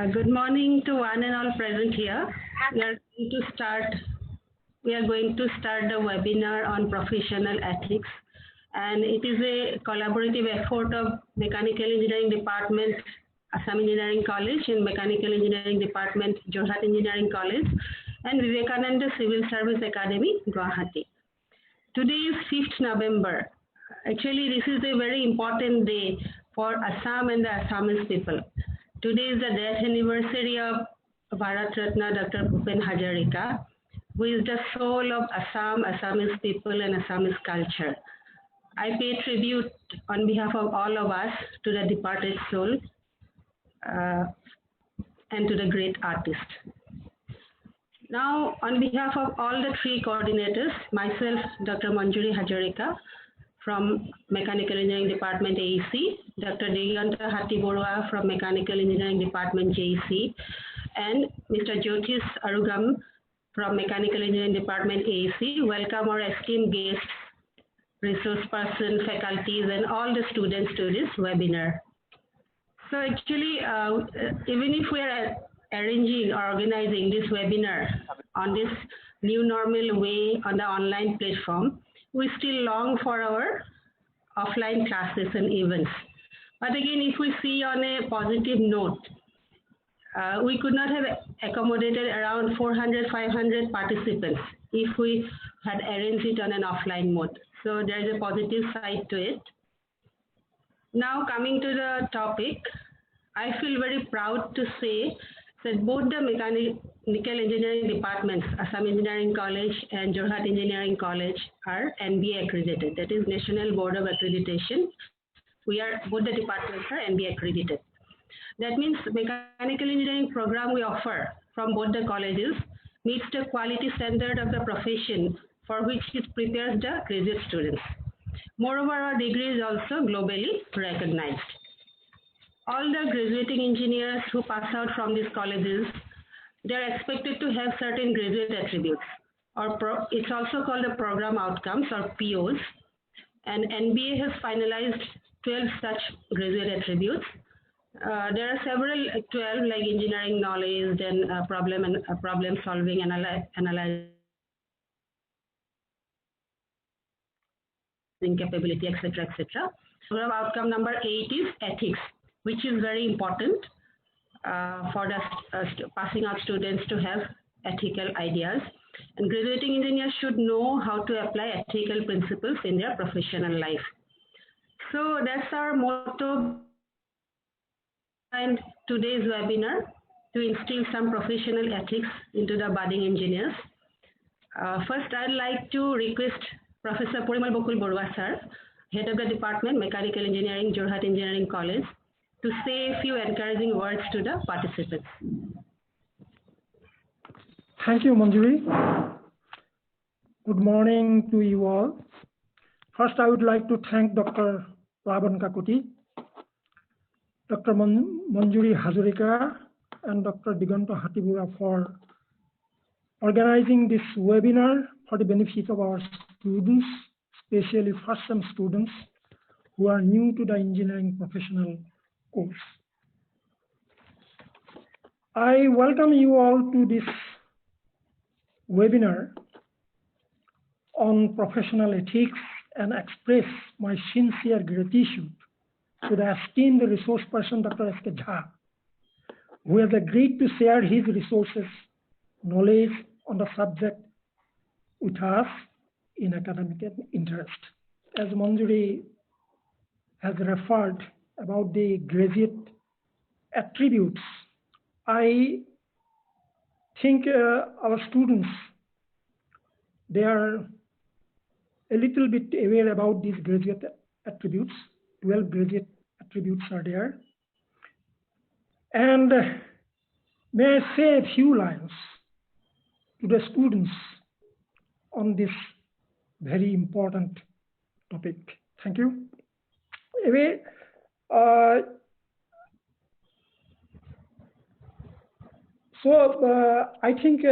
Good morning to one and all present here. We are going to start. We are going to start the webinar on professional ethics, and it is a collaborative effort of Mechanical Engineering Department, Assam Engineering College, and Mechanical Engineering Department, Jorhat Engineering College, and Vivekananda Civil Service Academy, Guwahati. Today is 5th November. Actually, this is a very important day for Assam and the Assamese people. Today is the death anniversary of Bharat Ratna Dr. Bhupen Hazarika, who is the soul of Assam, Assamese people, and Assamese culture. I pay tribute on behalf of all of us to the departed soul and to the great artist. Now, on behalf of all the three coordinators, myself, Dr. Manjuri Hazarika, from Mechanical Engineering Department AEC, Dr. Diganta Hati-Borua from Mechanical Engineering Department JEC, and Mr. Jyotis Arugam from Mechanical Engineering Department AEC. Welcome our esteemed guests, resource person, faculties, and all the students to this webinar. So actually, even if we are arranging or organizing this webinar on this new normal way on the online platform, we still long for our offline classes and events. But again, if we see on a positive note, we could not have accommodated around 400, 500 participants if we had arranged it on an offline mode. So there is a positive side to it. Now coming to the topic, I feel very proud to say that both the Mechanical Engineering departments, Assam Engineering College and Jorhat Engineering College, are NBA accredited. That is National Board of Accreditation. Both the departments are NBA accredited. That means mechanical engineering program we offer from both the colleges meets the quality standard of the profession for which it prepares the graduate students. Moreover, our degree is also globally recognized. All the graduating engineers who pass out from these colleges, they are expected to have certain graduate attributes, or it's also called the program outcomes, or POs, and NBA has finalized 12 such graduate attributes. There are several 12 like engineering knowledge, then problem solving, analyzing capability, etc., etc. Program outcome number 8 is ethics, which is very important for the passing out students to have ethical ideas. And graduating engineers should know how to apply ethical principles in their professional life. So that's our motto behind today's webinar, to instill some professional ethics into the budding engineers. First, I'd like to request Professor Porimal Bokul Borua sir, Head of the Department, Mechanical Engineering, Jorhat Engineering College, to say a few encouraging words to the participants. Thank you, Manjuri. Good morning to you all. First, I would like to thank Dr. Ravan Kakuti, Dr. Manjuri Hazarika, and Dr. Diganta Hati-Borua for organizing this webinar for the benefit of our students, especially first-time students who are new to the engineering professional course. I welcome you all to this webinar on professional ethics and express my sincere gratitude to the esteemed resource person, Dr. S.K.Jha, who has agreed to share his resources, knowledge on the subject with us in academic interest. As Manjuri has referred about the graduate attributes, I think our students, they are a little bit aware about these graduate attributes. 12 graduate attributes are there. And may I say a few lines to the students on this very important topic. Thank you. Anyway, I think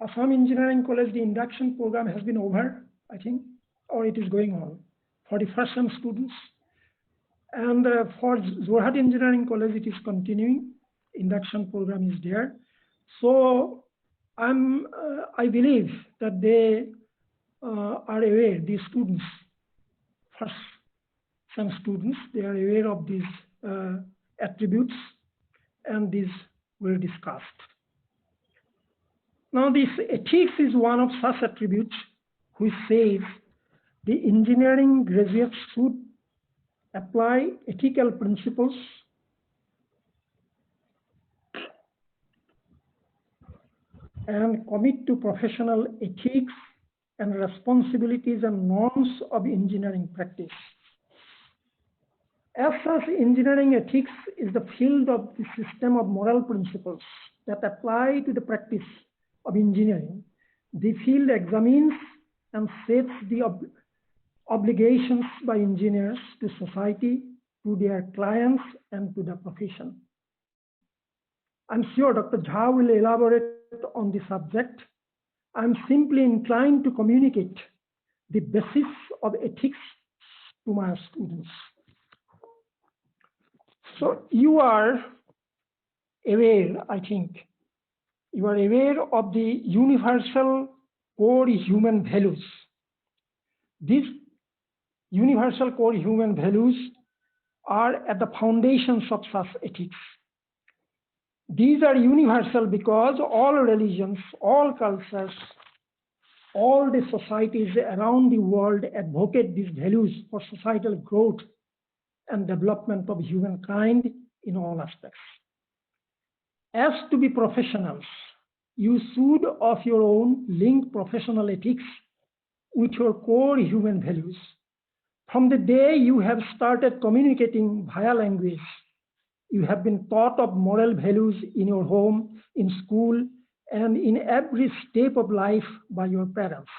Assam Engineering College, the induction program has been over, I think, or it is going on for the first-time students. And for Jorhat Engineering College, it is continuing. Induction program is there. So I believe that they are aware, these students, first some students, they are aware of these attributes, and these were discussed. Now, this ethics is one of such attributes which says the engineering graduates should apply ethical principles and commit to professional ethics and responsibilities and norms of engineering practice. As such, engineering ethics is the field of the system of moral principles that apply to the practice of engineering. The field examines and sets the obligations by engineers to society, to their clients, and to the profession. I'm sure Dr. Jha will elaborate on the subject. I'm simply inclined to communicate the basis of ethics to my students. So you are aware, I think, you are aware of the universal core human values. These universal core human values are at the foundations of such ethics. These are universal because all religions, all cultures, all the societies around the world advocate these values for societal growth and development of humankind in all aspects. As to be professionals, you should of your own link professional ethics with your core human values. From the day you have started communicating via language, you have been taught of moral values in your home, in school, and in every step of life by your parents,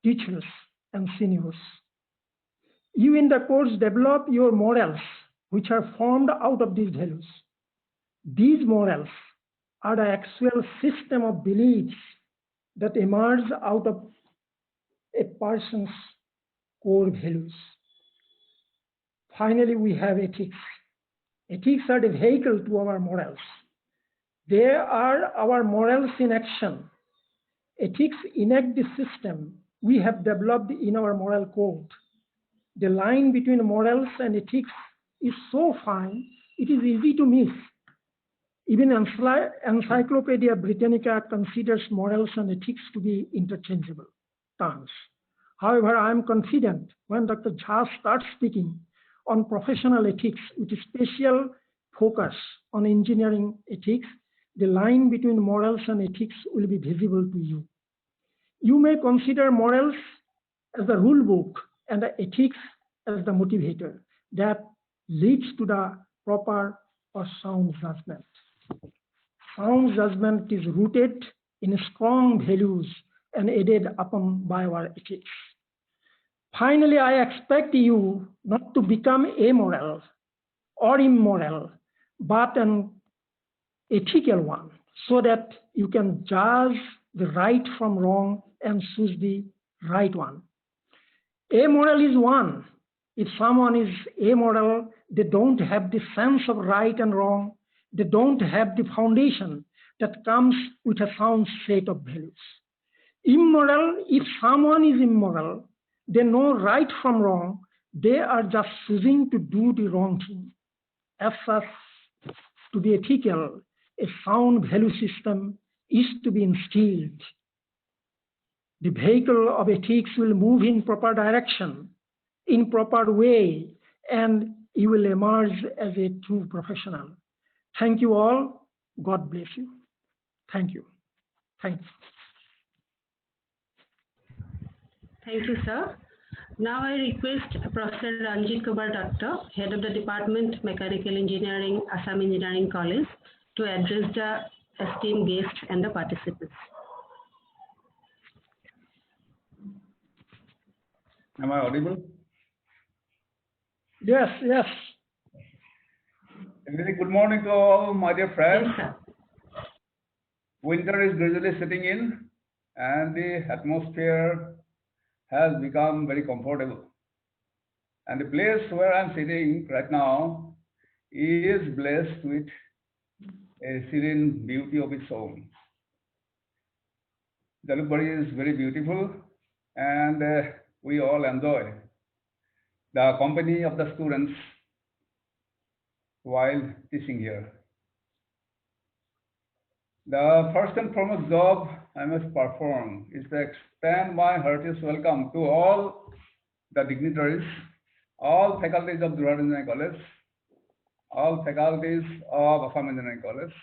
teachers, and seniors. You in the course develop your morals, which are formed out of these values. These morals are the actual system of beliefs that emerge out of a person's core values. Finally, we have ethics. Ethics are the vehicle to our morals. They are our morals in action. Ethics enact the system we have developed in our moral code. The line between morals and ethics is so fine, it is easy to miss. Even Encyclopedia Britannica considers morals and ethics to be interchangeable terms. However, I am confident when Dr. Jha starts speaking on professional ethics with a special focus on engineering ethics, the line between morals and ethics will be visible to you. You may consider morals as the rule book and the ethics as the motivator that leads to the proper or sound judgment. Sound judgment is rooted in strong values and aided upon by our ethics. Finally, I expect you not to become amoral or immoral, but an ethical one, so that you can judge the right from wrong and choose the right one. Amoral is one. If someone is amoral, they don't have the sense of right and wrong. They don't have the foundation that comes with a sound set of values. Immoral, if someone is immoral, they know right from wrong. They are just choosing to do the wrong thing. As such, to be ethical, a sound value system is to be instilled. The vehicle of ethics will move in proper direction, in proper way, and you will emerge as a true professional. Thank you all. God bless you. Thank you. Thanks. Thank you, sir. Now I request Professor Ranjit Kumar Doctor, Head of the Department Mechanical Engineering, Assam Engineering College, to address the esteemed guests and the participants. Am I audible? Yes, yes. A very good morning to all my dear friends. Yes, sir. Winter is gradually setting in and the atmosphere has become very comfortable. And the place where I'm sitting right now is blessed with a serene beauty of its own. Jalukbari is very beautiful, and we all enjoy the company of the students while teaching here. The first and foremost job I must perform is to extend my heartiest welcome to all the dignitaries, all faculties of Jorhat Engineering College, all faculties of Assam Engineering College,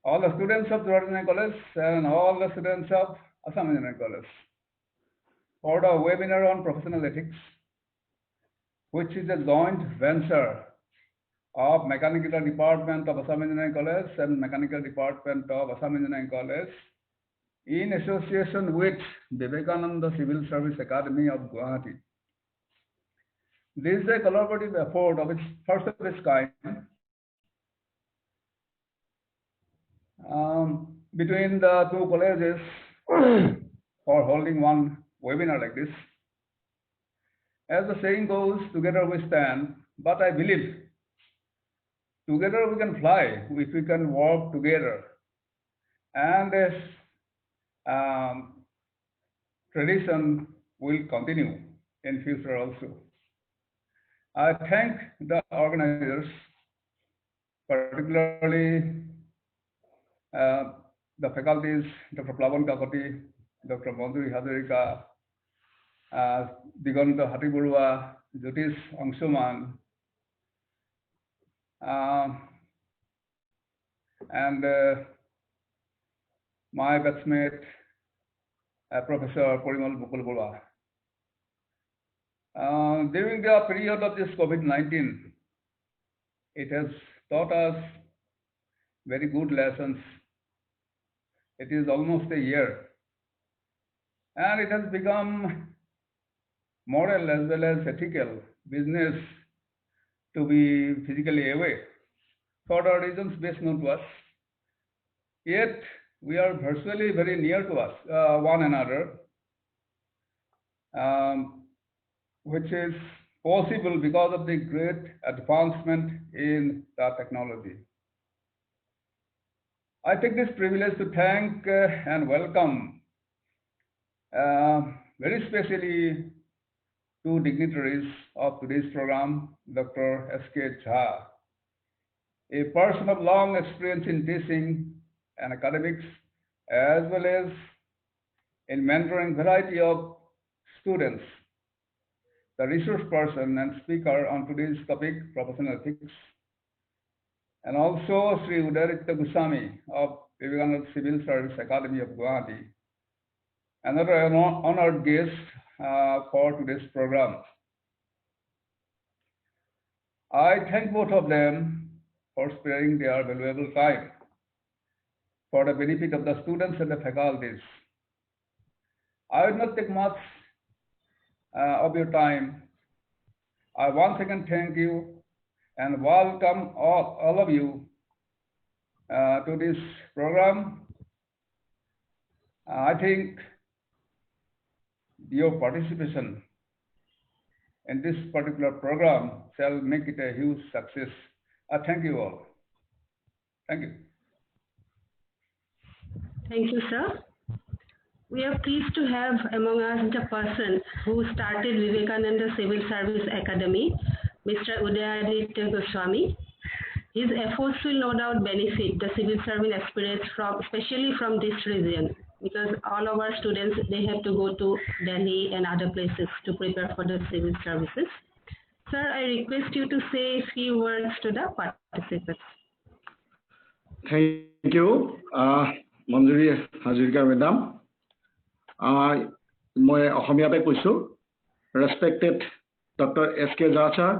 all the students of Jorhat Engineering College, and all the students of Assam Engineering College for the webinar on professional ethics, which is a joint venture of Mechanical Department of Assam Engineering College and Mechanical Department of Assam Engineering College in association with Vivekananda Civil Service Academy of Guwahati. This is a collaborative effort of its first of its kind between the two colleges for holding one webinar like this. As the saying goes, together we stand, but I believe together we can fly if we can work together. And this tradition will continue in future also. I thank the organizers, particularly the faculties, Dr. Plavan Kakoti, Dr. Manjuri Hajarika, Diganta Hatiburua, Jyotish Angshuman, and my batchmate, Professor Porimal Bukulbula. During the period of this COVID-19, it has taught us very good lessons. It is almost a year, and it has become moral as well as ethical business to be physically away for the reasons best known to us. Yet we are virtually very near to us, one another, which is possible because of the great advancement in the technology. I take this privilege to thank and welcome very specially two dignitaries of today's program, Dr. S.K.Jha, a person of long experience in teaching and academics, as well as in mentoring variety of students, the resource person and speaker on today's topic, professional ethics, and also Sri Udaritya Goswami of Vivekananda Civil Service Academy of Guwahati, another honored guest for today's program. I thank both of them for sparing their valuable time for the benefit of the students and the faculties. I will not take much of your time. I once again thank you and welcome all of you to this program. I think your participation in this particular program shall make it a huge success. Thank you all. Thank you. Thank you, sir. We are pleased to have among us the person who started Vivekananda Civil Service Academy, Mr. Udaritya Goswami. His efforts will no doubt benefit the civil service aspirants especially from this region, because all of our students, they have to go to Delhi and other places to prepare for the civil services. Sir, I request you to say a few words to the participants. Thank you, Manjuri Hajarika Madam. मैं असमिया पे पूछूं, respected doctor S.K.Jha sir,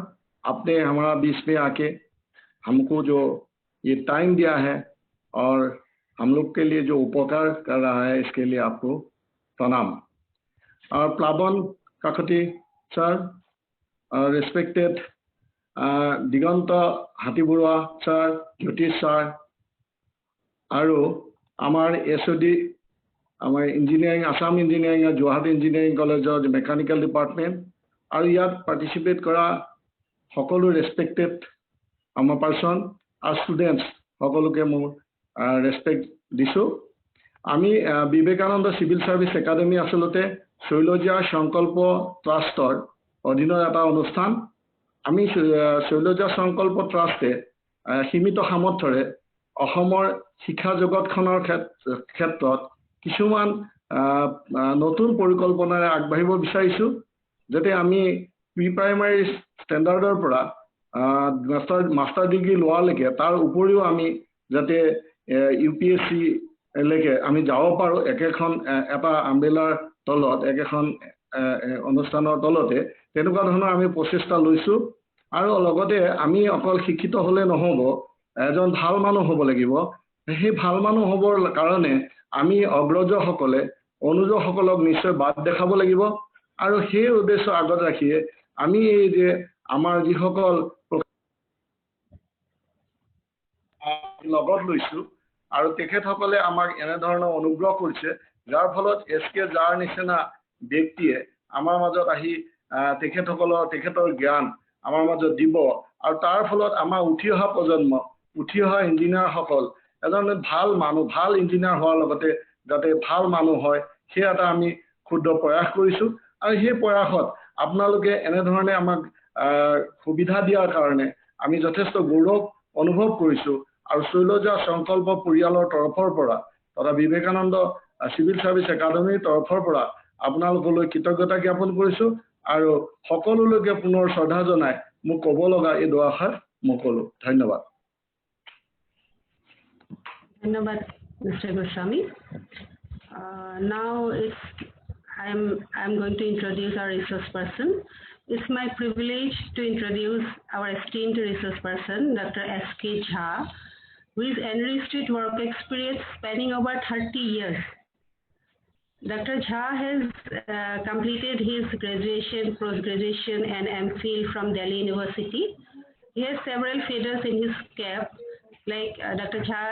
आपने हमारा बीच में आके हमको जो ये टाइम दिया है और हम लोग के लिए जो उपकार कर रहा है, इसके लिए आपको प्रणाम. और प्लावन काकती सर, रेस्पेक्टेड दिगंत हाथीबुरुआ सर, ज्योतिष सर, আৰু আমাৰ SOD আমাৰ ইঞ্জিনিয়াৰিং আসাম ইঞ্জিনিয়াৰিং আৰু যোৰহাট ইঞ্জিনিয়াৰিং কলেজৰ মেকানিকেল ডিপাৰ্টমেণ্ট আৰু ইয়াত পাৰ্টিচিপেট কৰা সকলো ৰেসপেক্টেড আমাৰ পাৰ্সন আৰু ষ্টুডেণ্টছ সকলোকে মোৰ ৰেসপেক্ট দিছোঁ। আমি বিবেকানন্দ চিভিল সাৰ্ভিস একাডেমি আসলতে শৈলজা সংকল্প ট্ৰাষ্টৰ অধীনৰ এটা অনুষ্ঠান। আমি শৈলজা সংকল্প ট্ৰাষ্টে সীমিত সামৰ্থ্যৰে অসমৰ শিক্ষা জগতখনৰ ক্ষেত্ৰত কিছুমান নতুন পৰিকল্পনাৰে আগবাঢ়িব বিচাৰিছোঁ, যাতে আমি প্ৰি প্ৰাইমাৰী ষ্টেণ্ডাৰ্ডৰ পৰা মাষ্টাৰ ডিগ্ৰী লোৱালৈকে তাৰ উপৰিও আমি যাতে UPSC লৈকে আমি যাব পাৰোঁ একেখন এটা আমব্ৰেলাৰ তলত একেখন অনুষ্ঠানৰ তলতে, তেনেকুৱা ধৰণৰ আমি প্ৰচেষ্টা লৈছোঁ। আৰু লগতে আমি অকল শিক্ষিত হ'লে নহ'ব, এজন ভাল মানুহ হ'ব লাগিব। সেই ভাল মানুহ হ'বৰ কাৰণে আমি অগ্ৰজসকলে অনুজসকলক নিশ্চয় বাট দেখাব লাগিব। আৰু সেই উদ্দেশ্য আগত ৰাখিয়ে আমি এই যে আমাৰ যিসকল লগত লৈছোঁ আৰু তেখেতসকলে আমাক এনেধৰণৰ অনুগ্ৰহ কৰিছে, যাৰ ফলত S.K.Jha নিচিনা ব্যক্তিয়ে আমাৰ মাজত আহি তেখেতৰ জ্ঞান আমাৰ মাজত দিব। আৰু তাৰ ফলত আমাৰ উঠি অহা প্ৰজন্ম, উঠি অহা ইঞ্জিনিয়াৰসকল এজন ভাল মানুহ, ভাল ইঞ্জিনিয়াৰ হোৱাৰ লগতে যাতে ভাল মানুহ হয়, সেই এটা আমি ক্ষুদ্ৰ প্ৰয়াস কৰিছোঁ। আৰু সেই প্ৰয়াসত আপোনালোকে এনেধৰণে আমাক সুবিধা দিয়াৰ কাৰণে আমি যথেষ্ট গৌৰৱ অনুভৱ কৰিছোঁ। আৰু শৈলজা সংকল্প পৰিয়ালৰ তৰফৰ পৰা তথা বিবেকানন্দ চিভিল সাৰ্ভিস একাডেমীৰ তৰফৰ পৰা আপোনালোকলৈ কৃতজ্ঞতা জ্ঞাপন কৰিছোঁ। আৰু সকলোলৈকে পুনৰ শ্ৰদ্ধা জনাই মোক ক'ব লগা এই দুআষাৰ মই ক'লোঁ। ধন্যবাদ। ধন্যবাদ, Mr. Goswami. Now I'm going to introduce our resource person. It's my privilege to introduce our esteemed resource person, Dr. S.K.Jha, who is enriched with work experience spanning over 30 years. Dr. Jha has completed his graduation, post-graduation and MPhil from Delhi University. He has several feathers in his cap, like Dr. Jha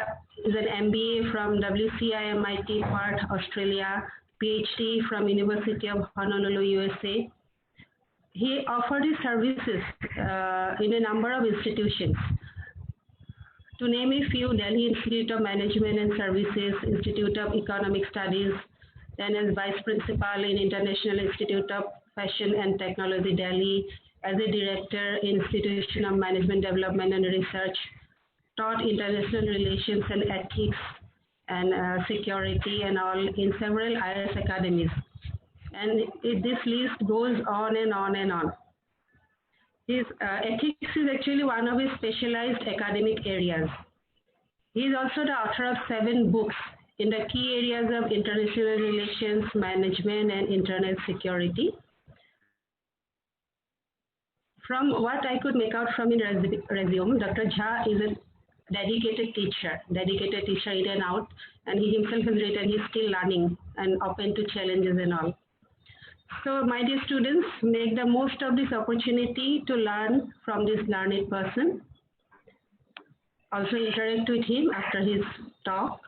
is an MBA from WCIMIT Perth, Australia, PhD from University of Honolulu, USA. He offered his services in a number of institutions. To name a few, Delhi Institute of Management and Services, Institute of Economic Studies, then as Vice Principal in International Institute of Fashion and Technology, Delhi, as a Director in Institution of Management Development and Research, taught international relations and ethics and security and all in several IS academies. And this list goes on and on and on. His ethics is actually one of his specialized academic areas. He is also the author of 7 books in the key areas of international relations, management, and internet security. From what I could make out from his resume, Dr. Jha is a dedicated teacher in and out, and he himself has written he's still learning and open to challenges and all. So my dear students, make the most of this opportunity to learn from this learned person. Also interact with him after his talk.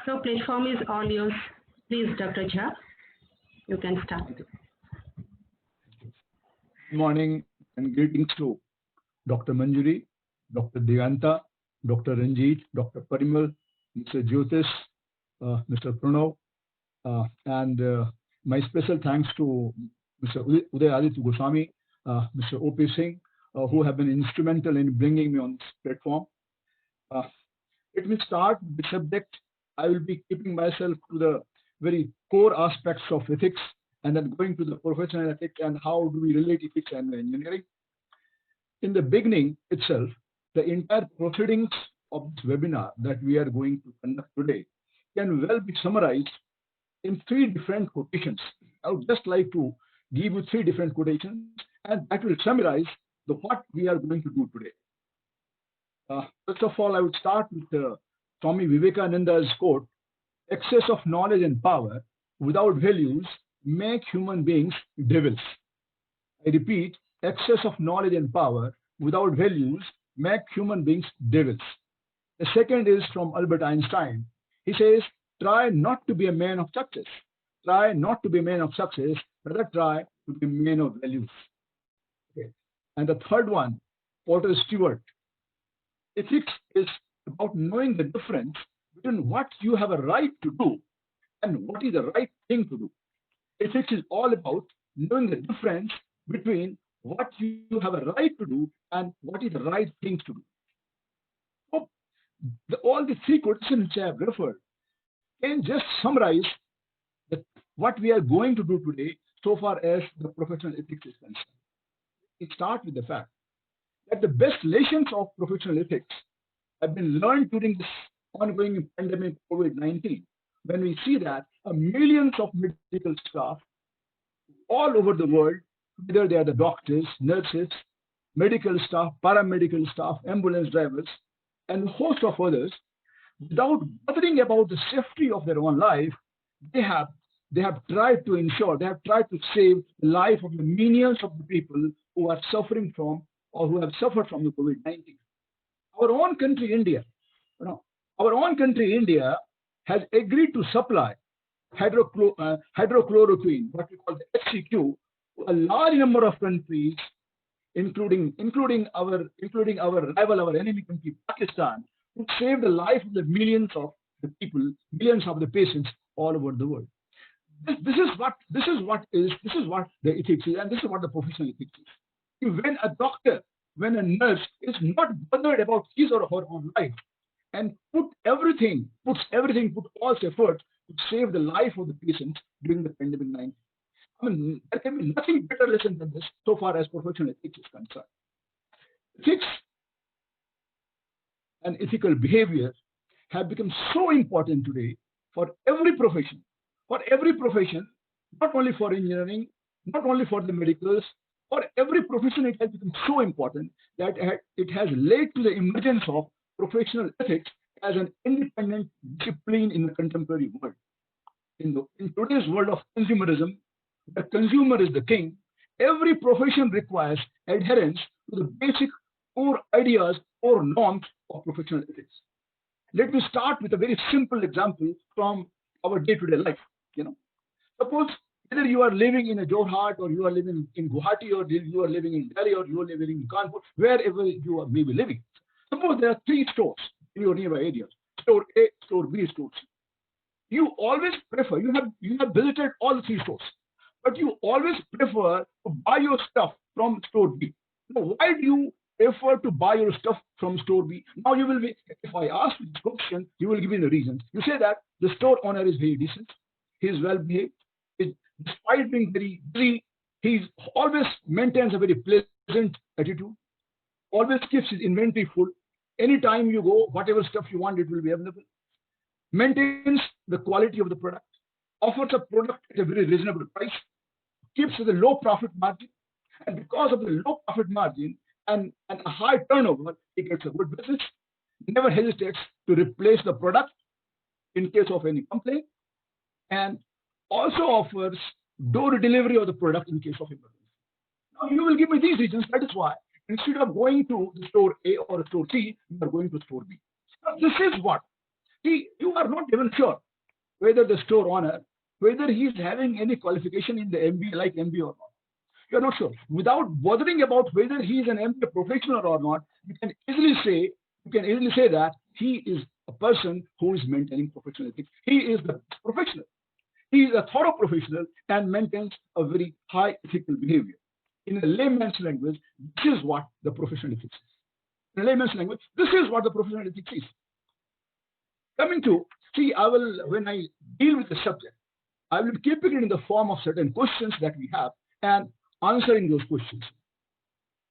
So platform is all yours. Please, Dr. Jha, you can start. Good morning and greetings to Dr. Manjuri, Dr. Devanta, Dr. Ranjit, Dr. Parimal, Mr. Jyotish, Mr. Pranav, and my special thanks to Mr. Udayaditya Goswami, Mr. O.P. Singh, who have been instrumental in bringing me on this platform. Let me start with the subject. I will be keeping myself to the very core aspects of ethics and then going to the professional ethics and how do we relate ethics and engineering. In the beginning itself, the entire proceedings of this webinar that we are going to conduct today can well be summarized in 3 different quotations. I would just like to give you 3 different quotations, and that will summarize what we are going to do today. First of all, I would start with Swami Vivekananda's quote, "Excess of knowledge and power without values make human beings devils." I repeat, excess of knowledge and power without values make human beings devils. The second is from Albert Einstein. He says, "Try not to be a man of success. Try not to be a man of success, rather try to be men of values. Okay. And the third one, Porter Stewart, ethics is about knowing the difference between what you have a right to do and what is the right thing to do. Ethics is all about knowing the difference between what you have a right to do and what is the right thing to do. So all the three quotations which I have referred can just summarize what we are going to do today so far as the professional ethics is concerned. It starts with the fact that the best lessons of professional ethics have been learned during this ongoing pandemic COVID-19, when we see that millions of medical staff all over the world, whether they are the doctors, nurses, medical staff, paramedical staff, ambulance drivers, and a host of others, without bothering about the safety of their own life, they have tried to ensure, they have tried to save the life of the millions of the people who are suffering from or who have suffered from the COVID-19. Our own country, India, has agreed to supply hydrochloroquine, what we call the HCQ, to a large number of countries, including our rival, our enemy country, Pakistan, to save the life of the millions of the people, millions of the patients all over the world. This is what the ethics is, and this is what the professional ethics is. When a doctor, when a nurse is not bothered about his or her own life, and puts all effort to save the life of the patients during the pandemic 19. I mean, there can be nothing better lesson than this so far as professional ethics is concerned. Ethics and ethical behavior have become so important today for every profession, not only for engineering, not only for the medicals, for every profession. It has become so important that it has led to the emergence of professional ethics as an independent discipline in the contemporary world. In today's world of consumerism, the consumer is the king. Every profession requires adherence to the basic core ideas or norms of professional ethics. Let me start with a very simple example from our day-to-day life. Suppose whether you are living in a Jorhat, or you are living in Guwahati, or you are living in Delhi, or you are living in Kanpur, wherever you are maybe living. Suppose there are 3 stores in your nearby areas: store A, store B, store C. You always prefer, you have visited all the 3 stores, but you always prefer to buy your stuff from store B. Now, why do you prefer to buy your stuff from store B? Now you will be, if I ask you this question, you will give me the reasons. You say that the store owner is very decent, he is well behaved, despite being very busy, he always maintains a very pleasant attitude, always keeps his inventory full. Anytime you go, whatever stuff you want, it will be available. Maintains the quality of the product, offers a product at a very reasonable price, keeps the low profit margin, and because of the low profit margin and a high turnover, he gets a good business, never hesitates to replace the product in case of any complaint, and also offers door delivery of the product in case of emergency. Now you will give me these reasons. That is why instead of going to the store A or store C, you are going to store B. Now, this is what. See, you are not even sure whether the store owner, whether he is having any qualification in the MBA, like MBA or not. You are not sure. Without bothering about whether he is an MBA professional or not, you can easily say that he is a person who is maintaining professional ethics. He is the professional. He is a thorough professional and maintains a very high ethical behavior. In a layman's language, this is what the professional ethics is. In a layman's language, this is what the professional ethics is. Coming to, when I deal with the subject, I will keep it in the form of certain questions that we have and answering those questions.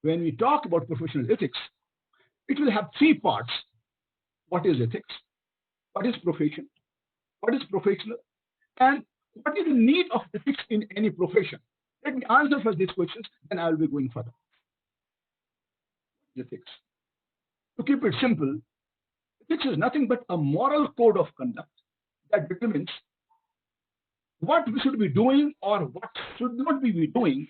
When we talk about professional ethics, it will have 3 parts. What is ethics? What is profession? What is professional? And what is the need of ethics in any profession? Let me answer first these questions, then I will be going further. Ethics. To keep it simple, ethics is nothing but a moral code of conduct that determines what we should be doing or what should not be doing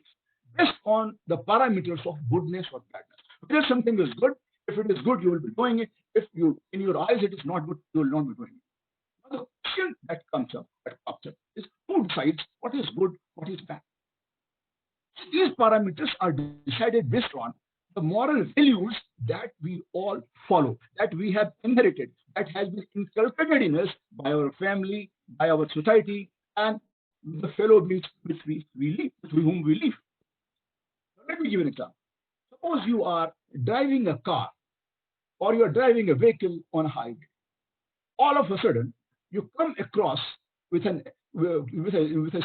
based on the parameters of goodness or badness. If something is good, if it is good, you will be doing it. If in your eyes it is not good, you will not be doing it. Now, the question that comes up is who decides what is good, what is bad? these parameters are decided based on the moral values that we all follow, that we have inherited, that has been inculcated in us by our family, by our society, and the fellow beings with whom we live. Let me give you an example. Suppose you are driving a car or you are driving a vehicle on a highway. All of a sudden, you come across with a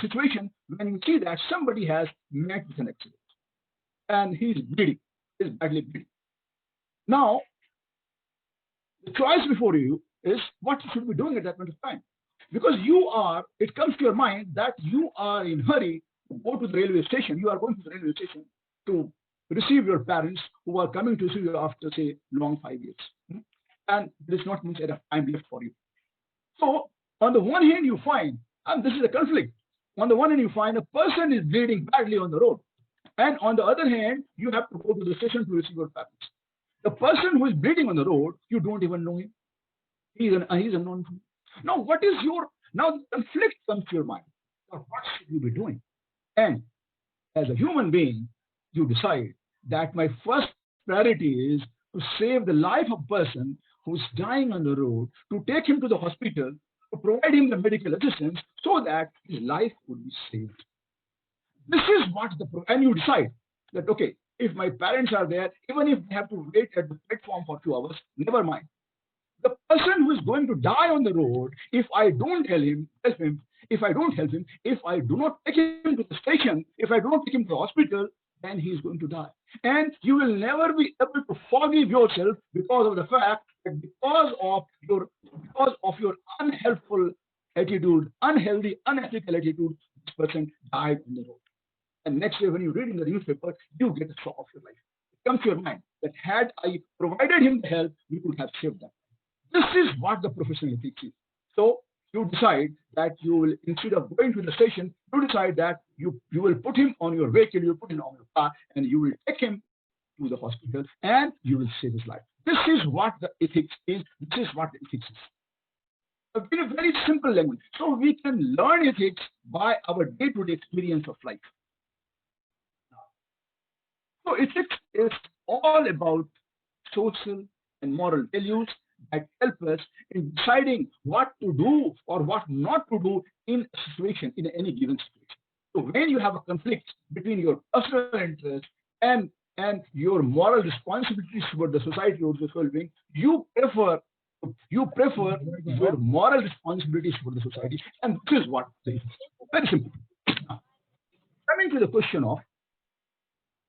situation when you see that somebody has met with an accident and he's bleeding, is badly bleeding. Now, the choice before you is what you should be doing at that point of time. Because it comes to your mind that you are in a hurry to go to the railway station. You are going to the railway station to receive your parents who are coming to see you after, say, long 5 years. And there is not much enough time left for you. So, on the one hand, you find, and this is a conflict, on the one hand, you find a person is bleeding badly on the road. And on the other hand, you have to go to the station to receive your parents. The person who is bleeding on the road, you don't even know him. He's unknown to you. Now, now the conflict comes to your mind. Now, what should you be doing? And as a human being, you decide that my first priority is to save the life of a person who's dying on the road, to take him to the hospital, to provide him the medical assistance so that his life would be saved. This is what and you decide that, okay, if my parents are there, even if they have to wait at the platform for 2 hours, never mind. The person who is going to die on the road, if I don't help him, if I don't help him, if I do not take him to the station, if I do not take him to the hospital, then he is going to die. And you will never be able to forgive yourself because of the fact that because of your unhelpful attitude, unhealthy, unethical attitude, this person died on the road. And next day, when you read in the newspaper, you get a shock of your life. It comes to your mind that had I provided him the help, we could have saved that. This is what the professional ethics is. So you decide that you will, instead of going to the station, you decide that you will put him on your vehicle, you put him on your car, and you will take him to the hospital, and you will save his life. This is what the ethics is. This is what the ethics is. In a very simple language. So we can learn ethics by our day-to-day experience of life. So ethics is all about social and moral values that help us in deciding what to do or what not to do in a situation, in any given situation. So when you have a conflict between your personal interest and your moral responsibilities toward the society or the well-being, you prefer your moral responsibilities toward the society, and this is what it is. Very simple. Now, coming to the question of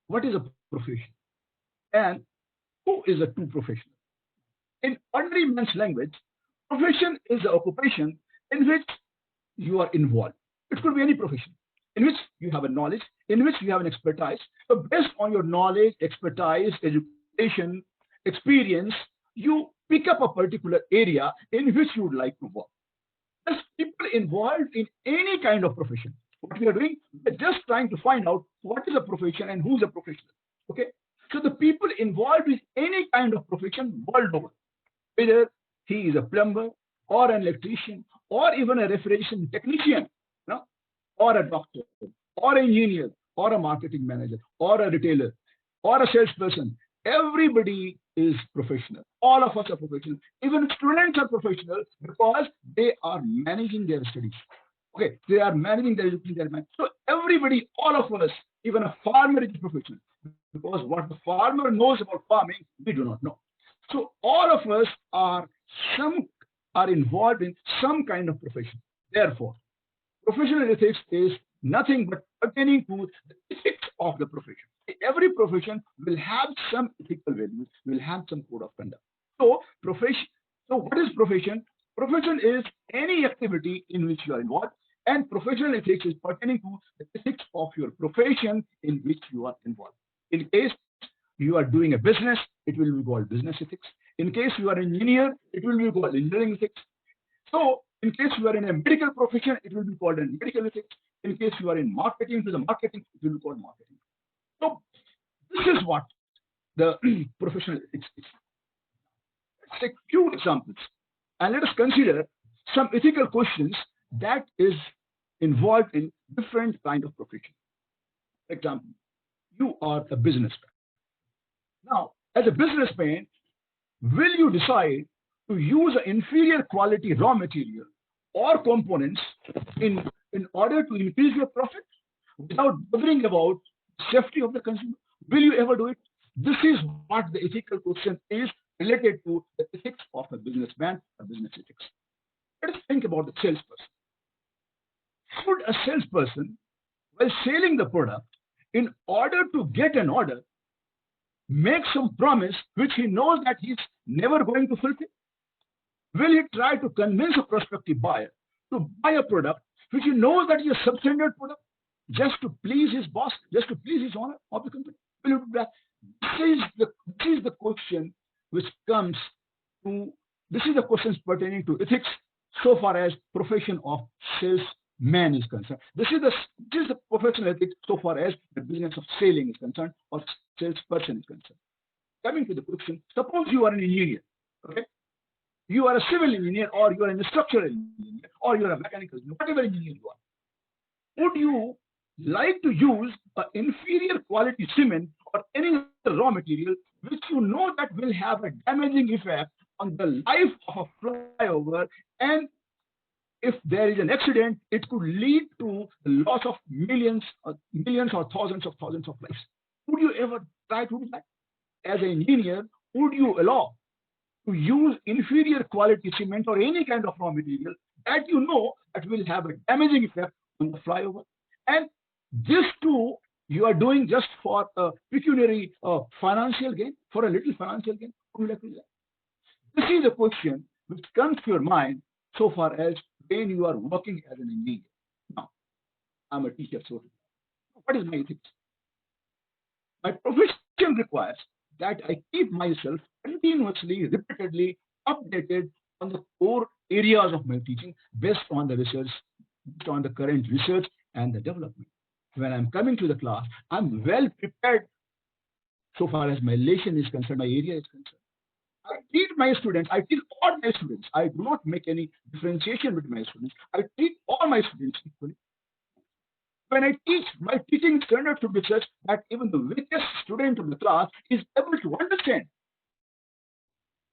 what is a profession and who is a true professional? In ordinary man's language, profession is the occupation in which you are involved. It could be any profession in which you have a knowledge, in which you have an expertise. So based on your knowledge, expertise, education, experience, you pick up a particular area in which you would like to work. As people involved in any kind of profession, what we are doing, we're just trying to find out what is a profession and who's a professional. Okay? So the people involved in any kind of profession world over, whether he is a plumber or an electrician or even a refrigeration technician, or a doctor or an engineer or a marketing manager or a retailer or a salesperson, everybody is professional. All of us are professional. Even students are professional because they are managing their studies. Okay, they are managing their education. So everybody, all of us, even a farmer is a professional, because what the farmer knows about farming, we do not know. So all of us are involved in some kind of profession. Therefore, professional ethics is nothing but pertaining to the ethics of the profession. Every profession will have some ethical values, will have some code of conduct. So what is profession? Profession is any activity in which you are involved, and professional ethics is pertaining to the ethics of your profession in which you are involved. In case you are doing a business, it will be called business ethics. In case you are an engineer, it will be called engineering ethics. So in case you are in a medical profession, it will be called a medical ethics. In case you are in marketing, it will be called marketing. So this is what the professional ethics is. Let's take a few examples and let us consider some ethical questions that is involved in different kind of profession. For example, you are a businessman. Now, as a businessman, will you decide to use an inferior quality raw material or components in order to increase your profit without bothering about safety of the consumer? Will you ever do it? This is what the ethical question is related to the ethics of a businessman or business ethics. Let us think about the salesperson. Should a salesperson, while selling the product, in order to get an order, make some promise which he knows that he's never going to fulfill? Will he try to convince a prospective buyer to buy a product which he knows that is a substandard product just to please his boss, just to please his owner of the company? Will he do that? This is the question which comes to, this is the questions pertaining to ethics so far as profession of salesman is concerned. This is the professional ethics so far as the business of selling is concerned or salesperson is concerned. Coming to the question, suppose you are an engineer, okay? You are a civil engineer, or you are a structural engineer, or you are a mechanical engineer, whatever engineer you are. Would you like to use an inferior quality cement or any other raw material which you know that will have a damaging effect on the life of a flyover, and if there is an accident, it could lead to the loss of millions or thousands of lives? Would you ever try to do that? As an engineer, would you allow to use inferior quality cement or any kind of raw material that you know that will have a damaging effect on the flyover? And this too, you are doing just for a pecuniary financial gain, for a little financial gain. Would you like to do that? This is a question which comes to your mind so far as when you are working as an engineer. Now, I'm a teacher, so what is my ethics? My profession requires that I keep myself continuously, repeatedly updated on the core areas of my teaching based on the research, based on the current research and the development. When I'm coming to the class, I'm well prepared so far as my lesson is concerned, my area is concerned. I treat my students, I treat all my students. I do not make any differentiation between my students. I treat all my students equally. When I teach, my teaching standard should be such that even the weakest student of the class is able to understand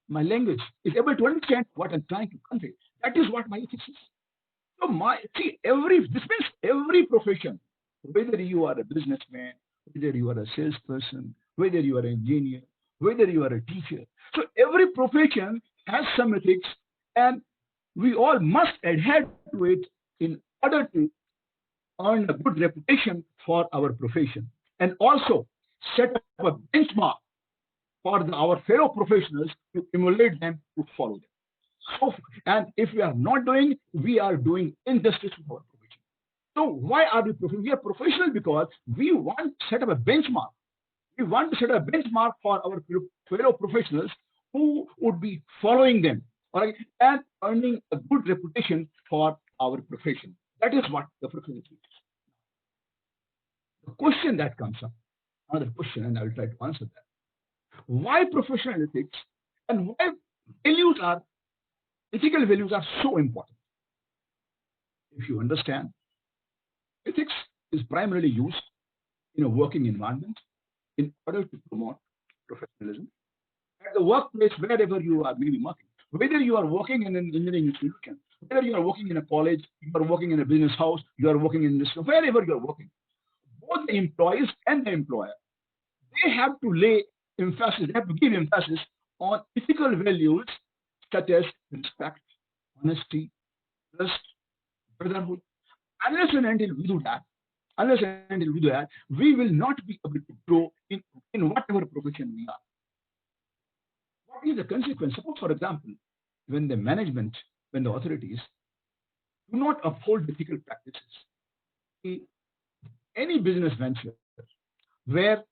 my language, is able to understand what I'm trying to convey. That is what my ethics is. So this means every profession, whether you are a businessman, whether you are a salesperson, whether you are an engineer, whether you are a teacher. So every profession has some ethics, and we all must adhere to it in order to earn a good reputation for our profession, and also set up a benchmark for our fellow professionals to emulate them, to follow them. So, and if we are not doing, we are doing injustice to our profession. So why are we professional? We are professional because we want to set up a benchmark. We want to set a benchmark for our fellow professionals who would be following them, all right, and earning a good reputation for our profession. That is what the profession is. The question that comes up, another question, and I will try to answer that. Why professional ethics and why ethical values are so important? If you understand, ethics is primarily used in a working environment in order to promote professionalism at the workplace, wherever you are maybe working. Whether you are working in an engineering institution, whether you are working in a college, you are working in a business house, you are working in this, wherever you are working, both the employees and the employer, they have to give emphasis on ethical values such as respect, honesty, trust, brotherhood. Unless and until we do that, we will not be able to grow in whatever profession we are. What is the consequence? Suppose, for example, when the management, when the authorities do not uphold ethical practices, any business venture where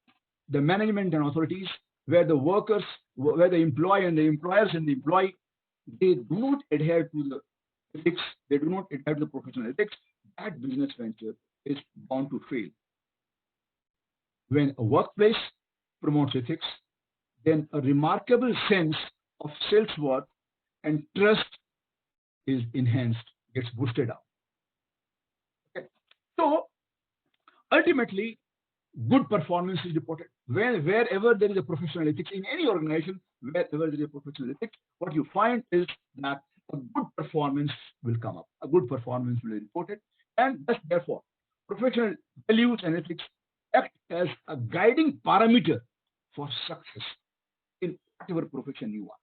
the management and authorities, where the workers, where the employee and the employers and the employee, they do not adhere to the ethics, they do not adhere to the professional ethics, that business venture is bound to fail. When a workplace promotes ethics, then a remarkable sense of self-worth and trust is enhanced, gets boosted up. Okay. So ultimately, good performance is reported. Wherever there is a professional ethics in any organization, wherever there is a professional ethics, what you find is that a good performance will come up. A good performance will be reported, and thus, therefore, professional values and ethics act as a guiding parameter for success in whatever profession you are.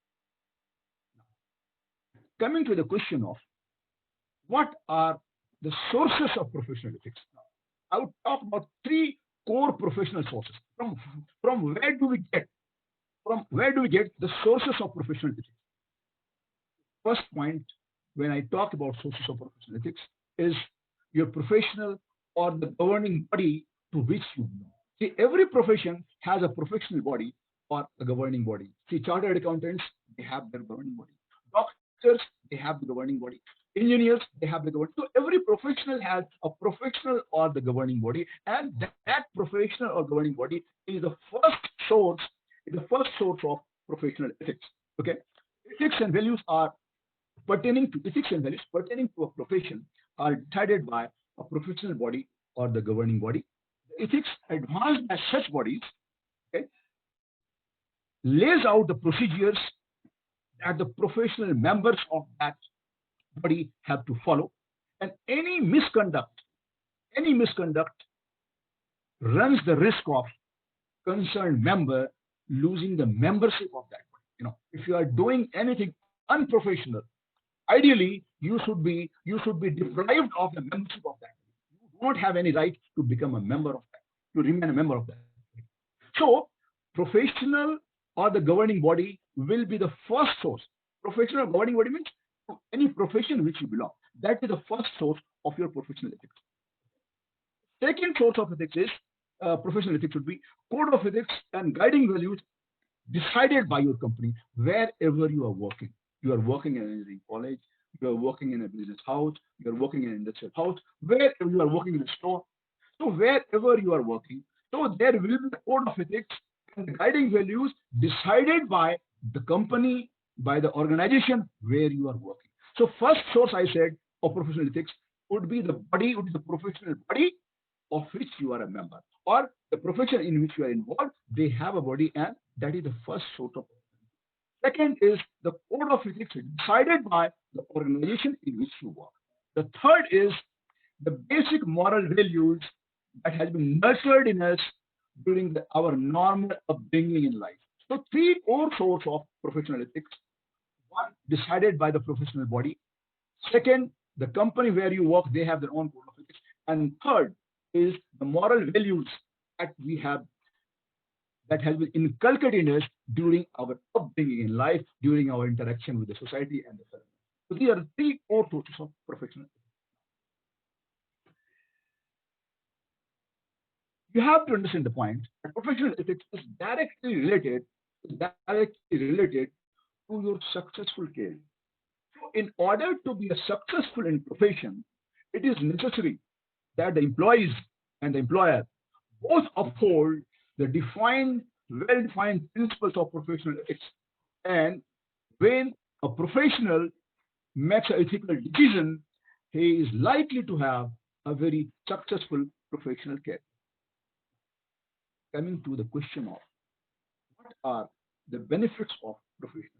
Coming to the question of what are the sources of professional ethics? Now, I would talk about three core professional sources. From where do we get the sources of professional ethics? First point, when I talk about sources of professional ethics, is your professional or the governing body to which you belong. See, every profession has a professional body or a governing body. See, chartered accountants, they have their governing body. Doctors, they have the governing body. Engineers, they have the governing. So every professional has a professional or the governing body, and that professional or governing body is the first source of professional ethics. Okay, ethics and values pertaining to a profession are decided by a professional body or the governing body. The ethics advanced by such bodies, okay, lays out the procedures that the professional members of that body have to follow, and any misconduct runs the risk of concerned member losing the membership of that body. If you are doing anything unprofessional, ideally you should be deprived of the membership of that body. You do not have any right to become a member of that, to remain a member of that body. So professional or the governing body will be the first source. Professional governing body means any profession which you belong. That is the first source of your professional ethics. Second source of ethics is professional ethics would be code of ethics and guiding values decided by your company wherever you are working. You are working in an engineering college, you are working in a business house, you are working in an industrial house, wherever you are working in a store. So wherever you are working, so there will be a code of ethics and the guiding values decided by the company, by the organization where you are working. So first source I said of professional ethics would be the professional body of which you are a member, or the profession in which you are involved. They have a body, and that is the first source of ethics. Second is the code of ethics decided by the organization in which you work. The third is the basic moral values that has been nurtured in us during our normal upbringing in life. So three core sources of professional ethics. One, decided by the professional body. Second, the company where you work, they have their own code of ethics. And third is the moral values that we have, that has been inculcated in us during our upbringing in life, during our interaction with the society and the family. So these are the three core sources of professional ethics. You have to understand the point that professional ethics is directly related to your successful career. So in order to be successful in profession, it is necessary that the employees and the employer both uphold the well-defined principles of professional ethics. And when a professional makes an ethical decision, he is likely to have a very successful professional career. Coming to the question of what are the benefits of professional ethics?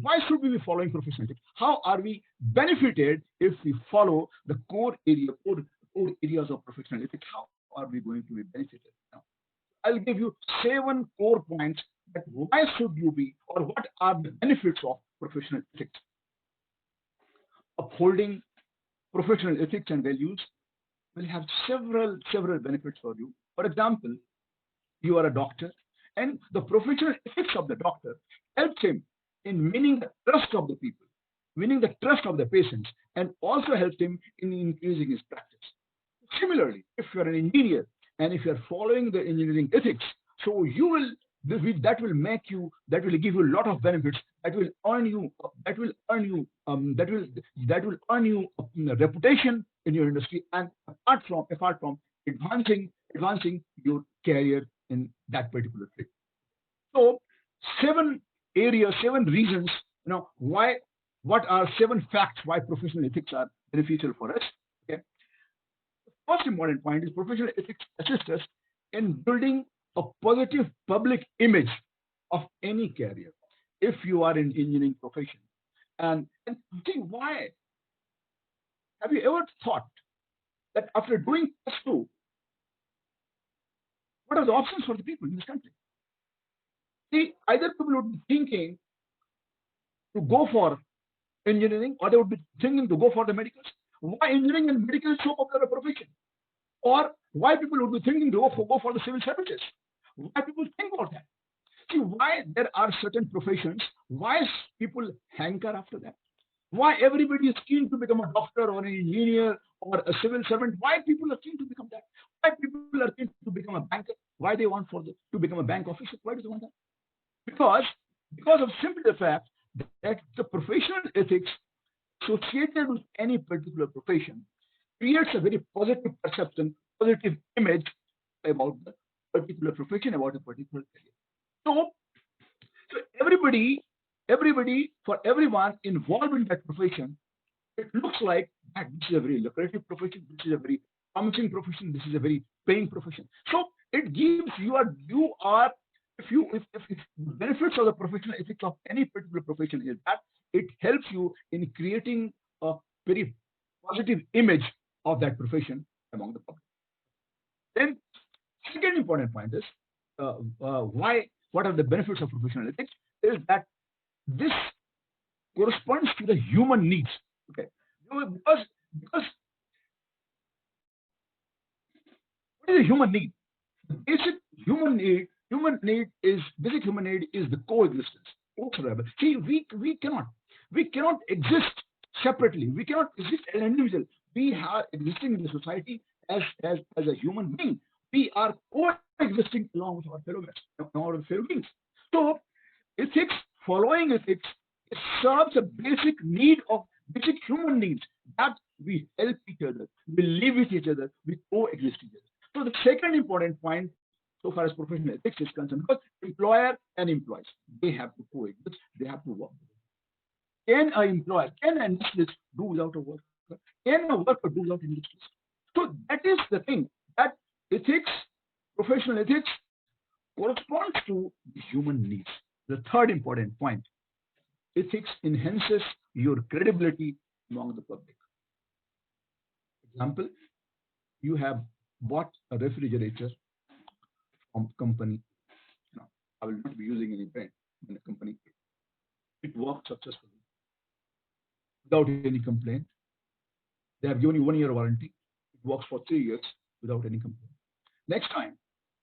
Why should we be following professional ethics? How are we benefited if we follow the core areas of professional ethics? How are we going to be benefited? Now, I'll give you 7 core points that why should you be, or what are the benefits of professional ethics. Upholding professional ethics and values will have several benefits for you. For example, you are a doctor, and the professional ethics of the doctor helps him in winning the trust of the people, winning the trust of the patients, and also helps him in increasing his practice. Similarly, if you are an engineer and if you are following the engineering ethics, so that will give you a lot of benefits. That will earn you a reputation in your industry, and apart from advancing your career in that particular field. So 7 reasons, what are 7 facts why professional ethics are beneficial for us. Okay. first important point is professional ethics assists us in building a positive public image of any career. If you are in engineering profession, and think why have you ever thought that after doing +2, what are the options for the people in this country? See, either people would be thinking to go for engineering or they would be thinking to go for the medicals. Why engineering and medical is so popular a profession? Or why people would be thinking to go for the civil services? Why people think about that? See, why there are certain professions, why people hanker after that? Why everybody is keen to become a doctor or an engineer or a civil servant? Why people are keen to become that? Why people are keen to become a banker? Why they want to become a bank officer? Why do they want that? Because of simply the fact that the professional ethics associated with any particular profession creates a very positive perception, positive image about the particular profession, about a particular career. So everybody, for everyone involved in that profession, it looks like that this is a very lucrative profession, this is a very promising profession, this is a very paying profession. So it gives you are if the benefits of the professional ethics of any particular profession is that it helps you in creating a very positive image of that profession among the public. Then second important point is what are the benefits of professional ethics is that this corresponds to the human needs. Okay, because what is a human need? The basic human need is the coexistence. See, we cannot exist separately. We cannot exist as an individual. We are existing in the society as a human being. We are coexisting along with our fellow beings. So following ethics, it serves a basic human needs that we help each other, we live with each other, we coexist each other. So the second important point, so far as professional ethics is concerned, because employer and employees, they have to coexist, they have to work. Can an industrialist do without a worker? Can a worker do without an industrialist? So that is the thing, that professional ethics corresponds to the human needs. The third important point, ethics enhances your credibility among the public. Example, you have bought a refrigerator from company. Now, I will not be using any brand in the company. It worked successfully without any complaint. They have given you 1 year warranty. It works for 3 years without any complaint. Next time,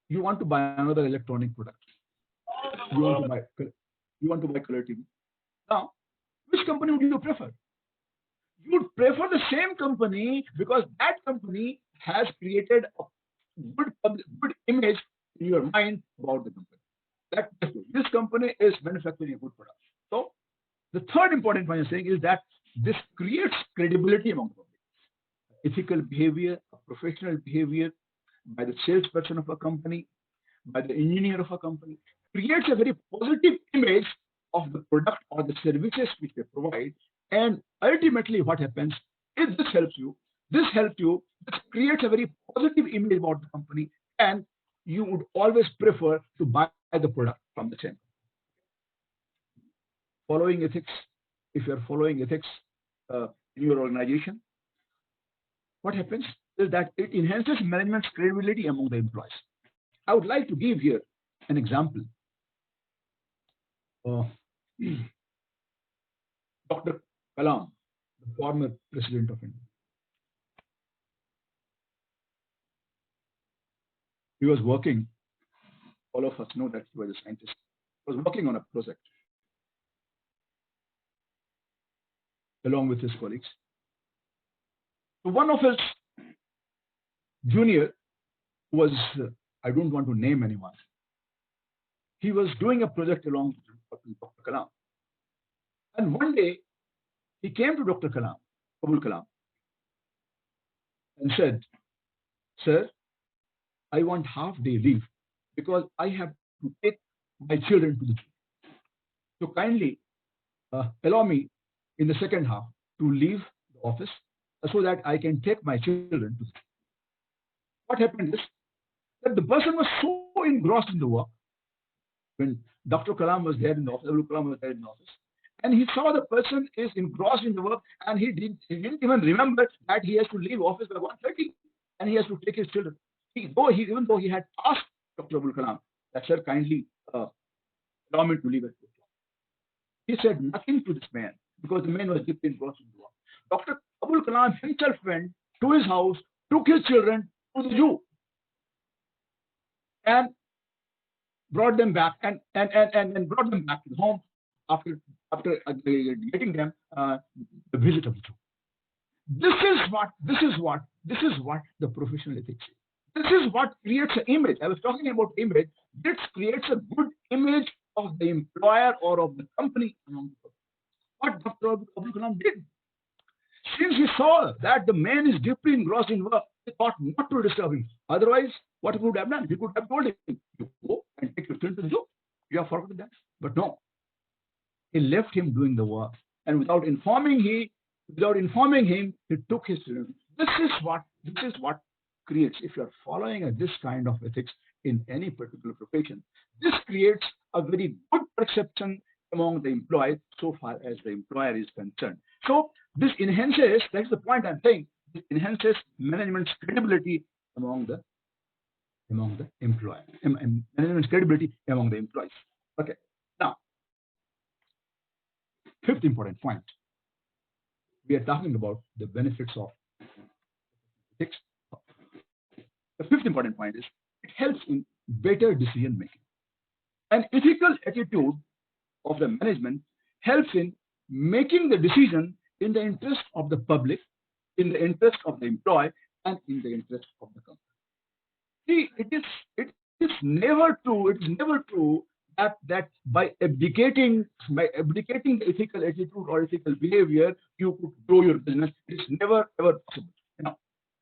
you want to buy another electronic product. You want to buy color TV. Now, which company would you prefer? You would prefer the same company because that company has created a good image in your mind about the company. This company is manufacturing a good product. So the third important point I'm saying is that this creates credibility among the public. Ethical behavior, professional behavior by the salesperson of a company, by the engineer of a company, creates a very positive image of the product or the services which they provide. And ultimately what happens is this creates a very positive image about the company, and you would always prefer to buy the product from the same. Following ethics, if you're following ethics in your organization, what happens is that it enhances management's credibility among the employees. I would like to give here an example. Dr. Kalam, the former president of India. He was working, all of us know that he was a scientist. He was working on a project along with his colleagues. So one of his junior was, I don't want to name anyone, he was doing a project along with Dr. Kalam. And one day, he came to Dr. Kalam, Abul Kalam, and said, "Sir, I want half-day leave because I have to take my children to the zoo. So kindly allow me in the second half to leave the office so that I can take my children to the zoo." what happened is that the person was so engrossed in the work when Dr. Kalam was there in the office, Abdul Kalam was there in the office, and he saw the person is engrossed in the work, and he didn't even remember that he has to leave office by 1:30, and he has to take his children. Even though he had asked Dr. Abdul Kalam that, sir, kindly allow me to leave at 2 o'clock. He said nothing to this man because the man was deeply engrossed in the work. Dr. Abdul Kalam himself went to his house, took his children to the zoo, and brought them back and brought them back to home after getting them the visit of the zoo. This is what the professional ethics is. This is what creates an image. I was talking about image. This creates a good image of the employer or of the company among people. What Dr. Abdul Kalam did, since he saw that the man is deeply engrossed in work, he thought not to disturb him. Otherwise, what he would have done? He could have told him, you go and take your children to the zoo. You have forgotten that. But no. He left him doing the work. And without informing him, he took his children. This is what creates, if you are following this kind of ethics in any particular profession, this creates a very good perception among the employees so far as the employer is concerned. So this enhances, that's the point I'm saying, it enhances management's credibility among the employer, management's credibility among the employees. Okay, now, fifth important point. We are talking about the benefits of ethics. The fifth important point is it helps in better decision making. An ethical attitude of the management helps in making the decision in the interest of the public, in the interest of the employee, and in the interest of the company. See, it is never true that by abdicating the ethical attitude or ethical behavior, you could grow your business. It's never ever possible.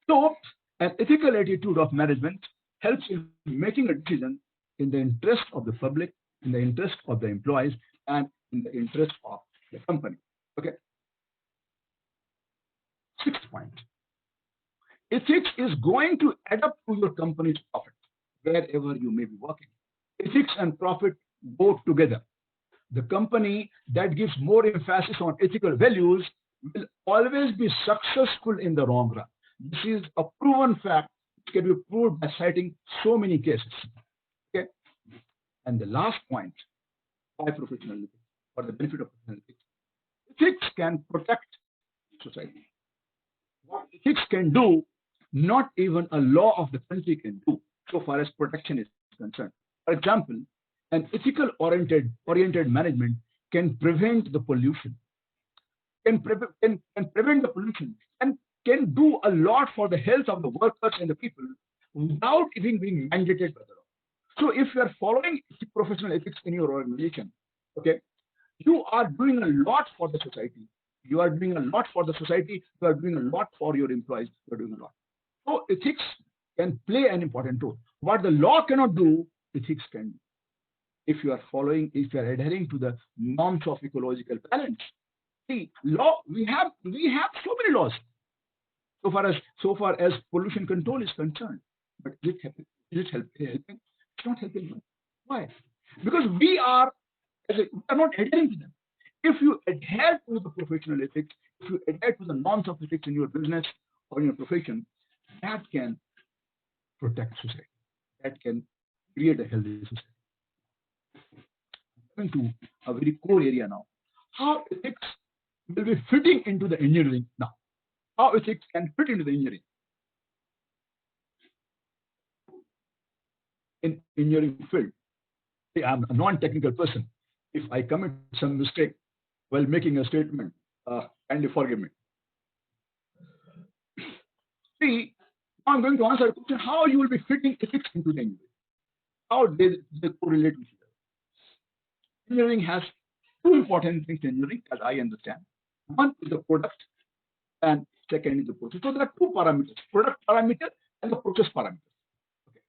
So an ethical attitude of management helps in making a decision in the interest of the public, in the interest of the employees, and in the interest of the company. Okay. Sixth point. Ethics is going to add up to your company's profit wherever you may be working. Ethics and profit go together. The company that gives more emphasis on ethical values will always be successful in the long run. This is a proven fact. It can be proved by citing so many cases. Okay. And the last point, why professional ethics, for the benefit of professional ethics. Ethics can protect society. What ethics can do, not even a law of the country can do, so far as protection is concerned. For example, an ethical oriented management can prevent the pollution, can prevent the pollution, and can do a lot for the health of the workers and the people without even being mandated by the law. So if you are following professional ethics in your organization, okay, you are doing a lot for the society. You are doing a lot for the society. You are doing a lot for your employees. You are doing a lot. So ethics can play an important role. What the law cannot do, ethics can do. If you are adhering to the norms of ecological balance. See, law, we have so many laws so far as pollution control is concerned. But is it helping? It's not helping. Why? Because we are not adhering to them. If you adhere to the professional ethics, if you adhere to the norms of ethics in your business or in your profession, that can protect society. That can create a healthy society. Coming to a very core area now. How ethics will be fitting into the engineering now. How ethics can fit into the engineering. In engineering field, see, I'm a non-technical person. If I commit some mistake while making a statement, kindly forgive me. See, I'm going to answer a question: how you will be fitting ethics into the engineering? How they correlate with each other? Engineering has two important things in engineering, as I understand. One is the product, and second is the process. So there are two parameters: product parameter and the process parameter. Okay.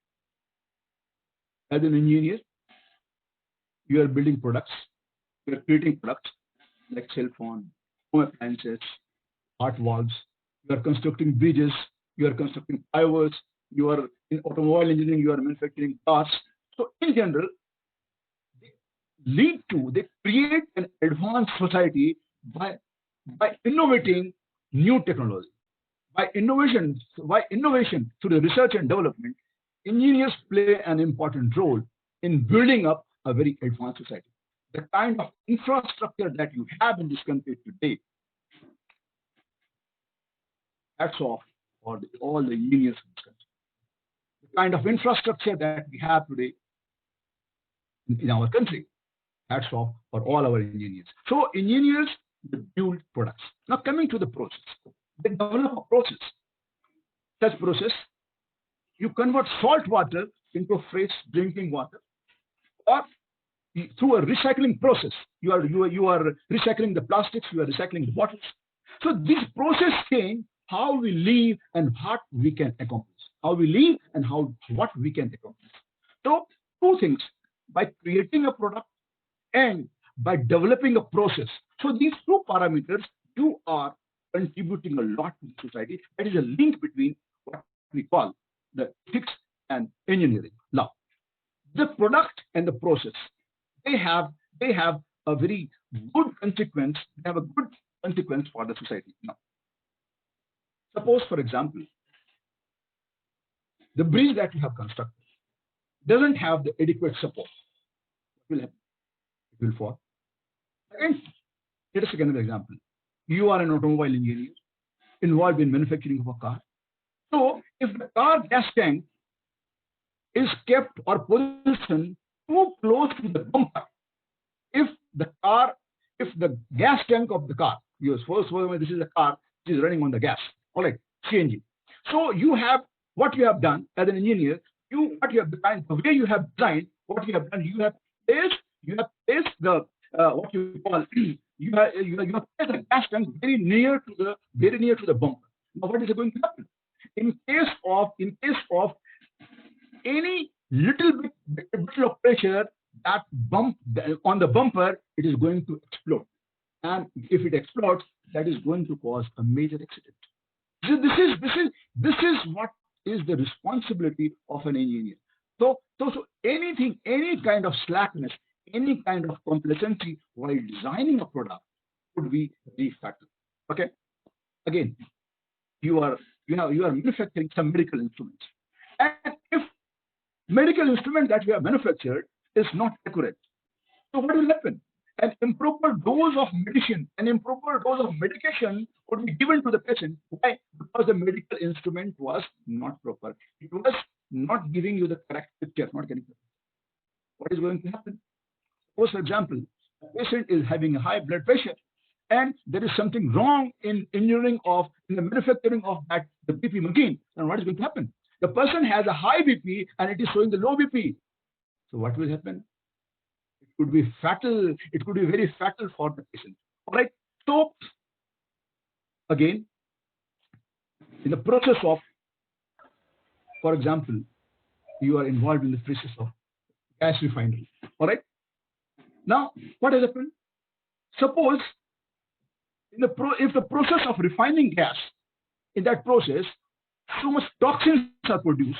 As an engineer, you are building products, you are creating products like cell phone, home appliances, heart valves. You are constructing bridges, you are constructing highways, you are in automobile engineering, you are manufacturing cars. So in general, they create an advanced society by innovating new technology. By innovation through the research and development, engineers play an important role in building up a very advanced society. The kind of infrastructure that you have in this country today, hats off for all the engineers in this country. The kind of infrastructure that we have today in our country, hats off for all our engineers. So engineers build products. Now coming to the process, they develop a process. Such process, you convert salt water into fresh drinking water, or through a recycling process. You are recycling the plastics, you are recycling the bottles. So this process change how we live and what we can accomplish. How we live and what we can accomplish. So two things, by creating a product and by developing a process. So these two parameters, you are contributing a lot to society. That is a link between what we call the ethics and engineering. Now, the product and the process, they have a very good consequence. They have a good consequence for the society. Now, suppose, for example, the bridge that you have constructed doesn't have the adequate support. What will happen? It will fall. And let us take another example. You are an automobile engineer involved in manufacturing of a car. So if the car gas tank is kept or positioned too close to the bumper, if the gas tank of the car, this is a car which is running on the gas, all right, CNG. So what you have done as an engineer, what you have designed, the way you have designed, what you have done, you have placed the what you call you have placed the gas tank very near to the bumper. Now what is going to happen? In case of any little bit of pressure, that bump on the bumper, it is going to explode. And if it explodes, that is going to cause a major accident. So this is what is the responsibility of an engineer. So any kind of slackness, any kind of complacency while designing a product could be the factor. Okay. Again, you are manufacturing some medical instruments, and if medical instrument that you have manufactured is not accurate, so what will happen? An improper dose of medicine, an improper dose of medication would be given to the patient. Why? Because the medical instrument was not proper. It was not giving you the correct picture, not getting the picture. What is going to happen? Suppose, for example, a patient is having a high blood pressure, and there is something wrong in the manufacturing of the BP machine. And what is going to happen? The person has a high BP and it is showing the low BP. So what will happen? It could be fatal. It could be very fatal for the patient. All right. So again, in the process of, for example, you are involved in the process of gas refinery. All right. Now, what has happened? Suppose if the process of refining gas, in that process, so much toxins are produced,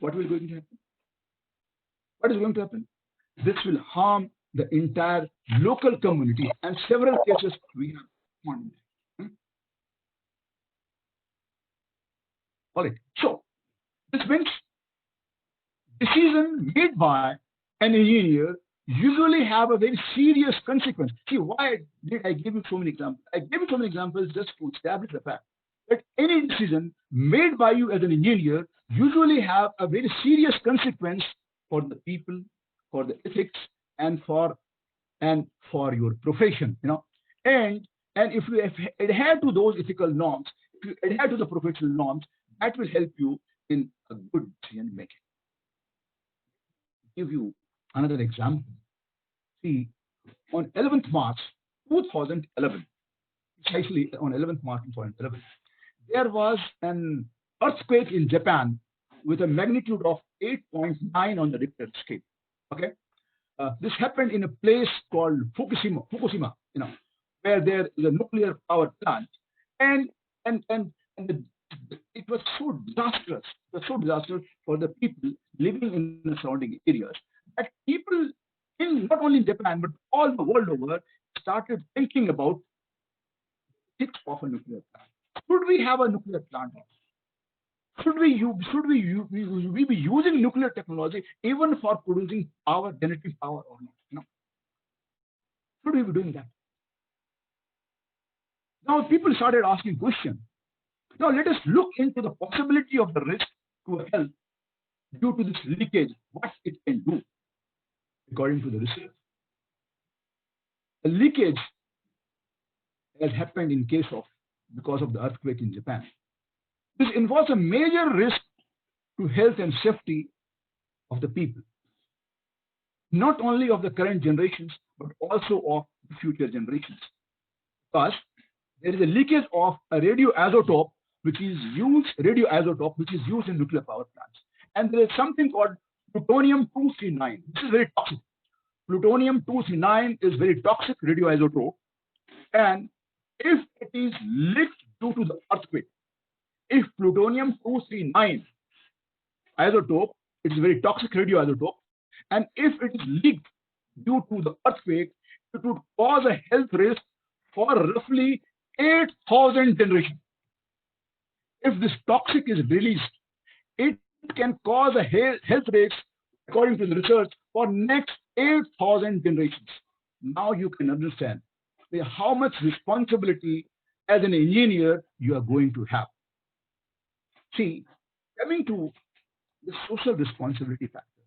what will going to happen? What is going to happen? This will harm the entire local community, and several cases we have found. All right. So this means decision made by an engineer usually have a very serious consequence. See, why did I give you so many examples? I gave you so many examples just to establish the fact that any decision made by you as an engineer usually have a very serious consequence for the people, for the ethics, and for your profession. And if you adhere to those ethical norms, if you adhere to the professional norms, that will help you in a good decision making. Give you another example. See, on 11th March 2011, precisely on 11th March 2011, there was an earthquake in Japan with a magnitude of 8.9 on the Richter scale. Okay, this happened in a place called Fukushima, where there is a nuclear power plant, and it was so disastrous. It was so disastrous for the people living in the surrounding areas that people in not only Japan but all the world over started thinking about ethics of a nuclear plant. Should we have a nuclear plant? Should we be using nuclear technology even for producing power, generating power or not? No. Should we be doing that? Now people started asking questions. Now let us look into the possibility of the risk to health due to this leakage, what it can do, according to the research. The leakage has happened in case of because of the earthquake in Japan. This involves a major risk to health and safety of the people, not only of the current generations, but also of the future generations. Because there is a leakage of a radioisotope, which is used in nuclear power plants. And there is something called plutonium-239. This is very toxic. Plutonium-239 is very toxic radioisotope. And if it is leaked due to the earthquake, if plutonium-239 isotope, it is very toxic radioisotope, and if it is leaked due to the earthquake, it would cause a health risk for roughly 8,000 generations. If this toxic is released, it can cause a health risk, according to the research, for next 8,000 generations. Now you can understand how much responsibility as an engineer you are going to have. See, coming to the social responsibility factor,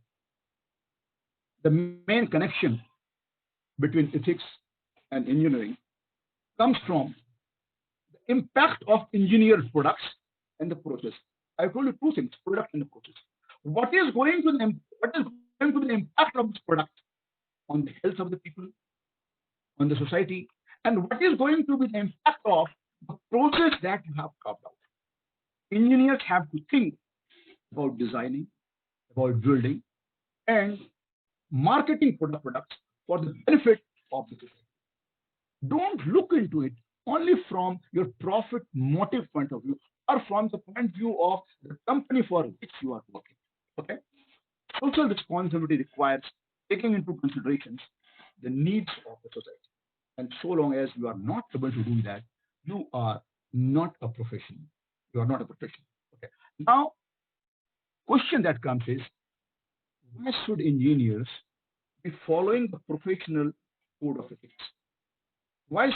the main connection between ethics and engineering comes from the impact of engineered products and the process. I told you two things: product and the process. What is going to the impact of this product on the health of the people, on the society, and what is going to be the impact of the process that you have carved out? Engineers have to think about designing, about building, and marketing for the products for the benefit of the society. Don't look into it only from your profit motive point of view or from the point of view of the company for which you are working. Okay? Social responsibility requires taking into considerations the needs of the society. And so long as you are not able to do that, you are not a professional. You are not a professional. Okay. Now, question that comes is, why should engineers be following the professional code of ethics? Why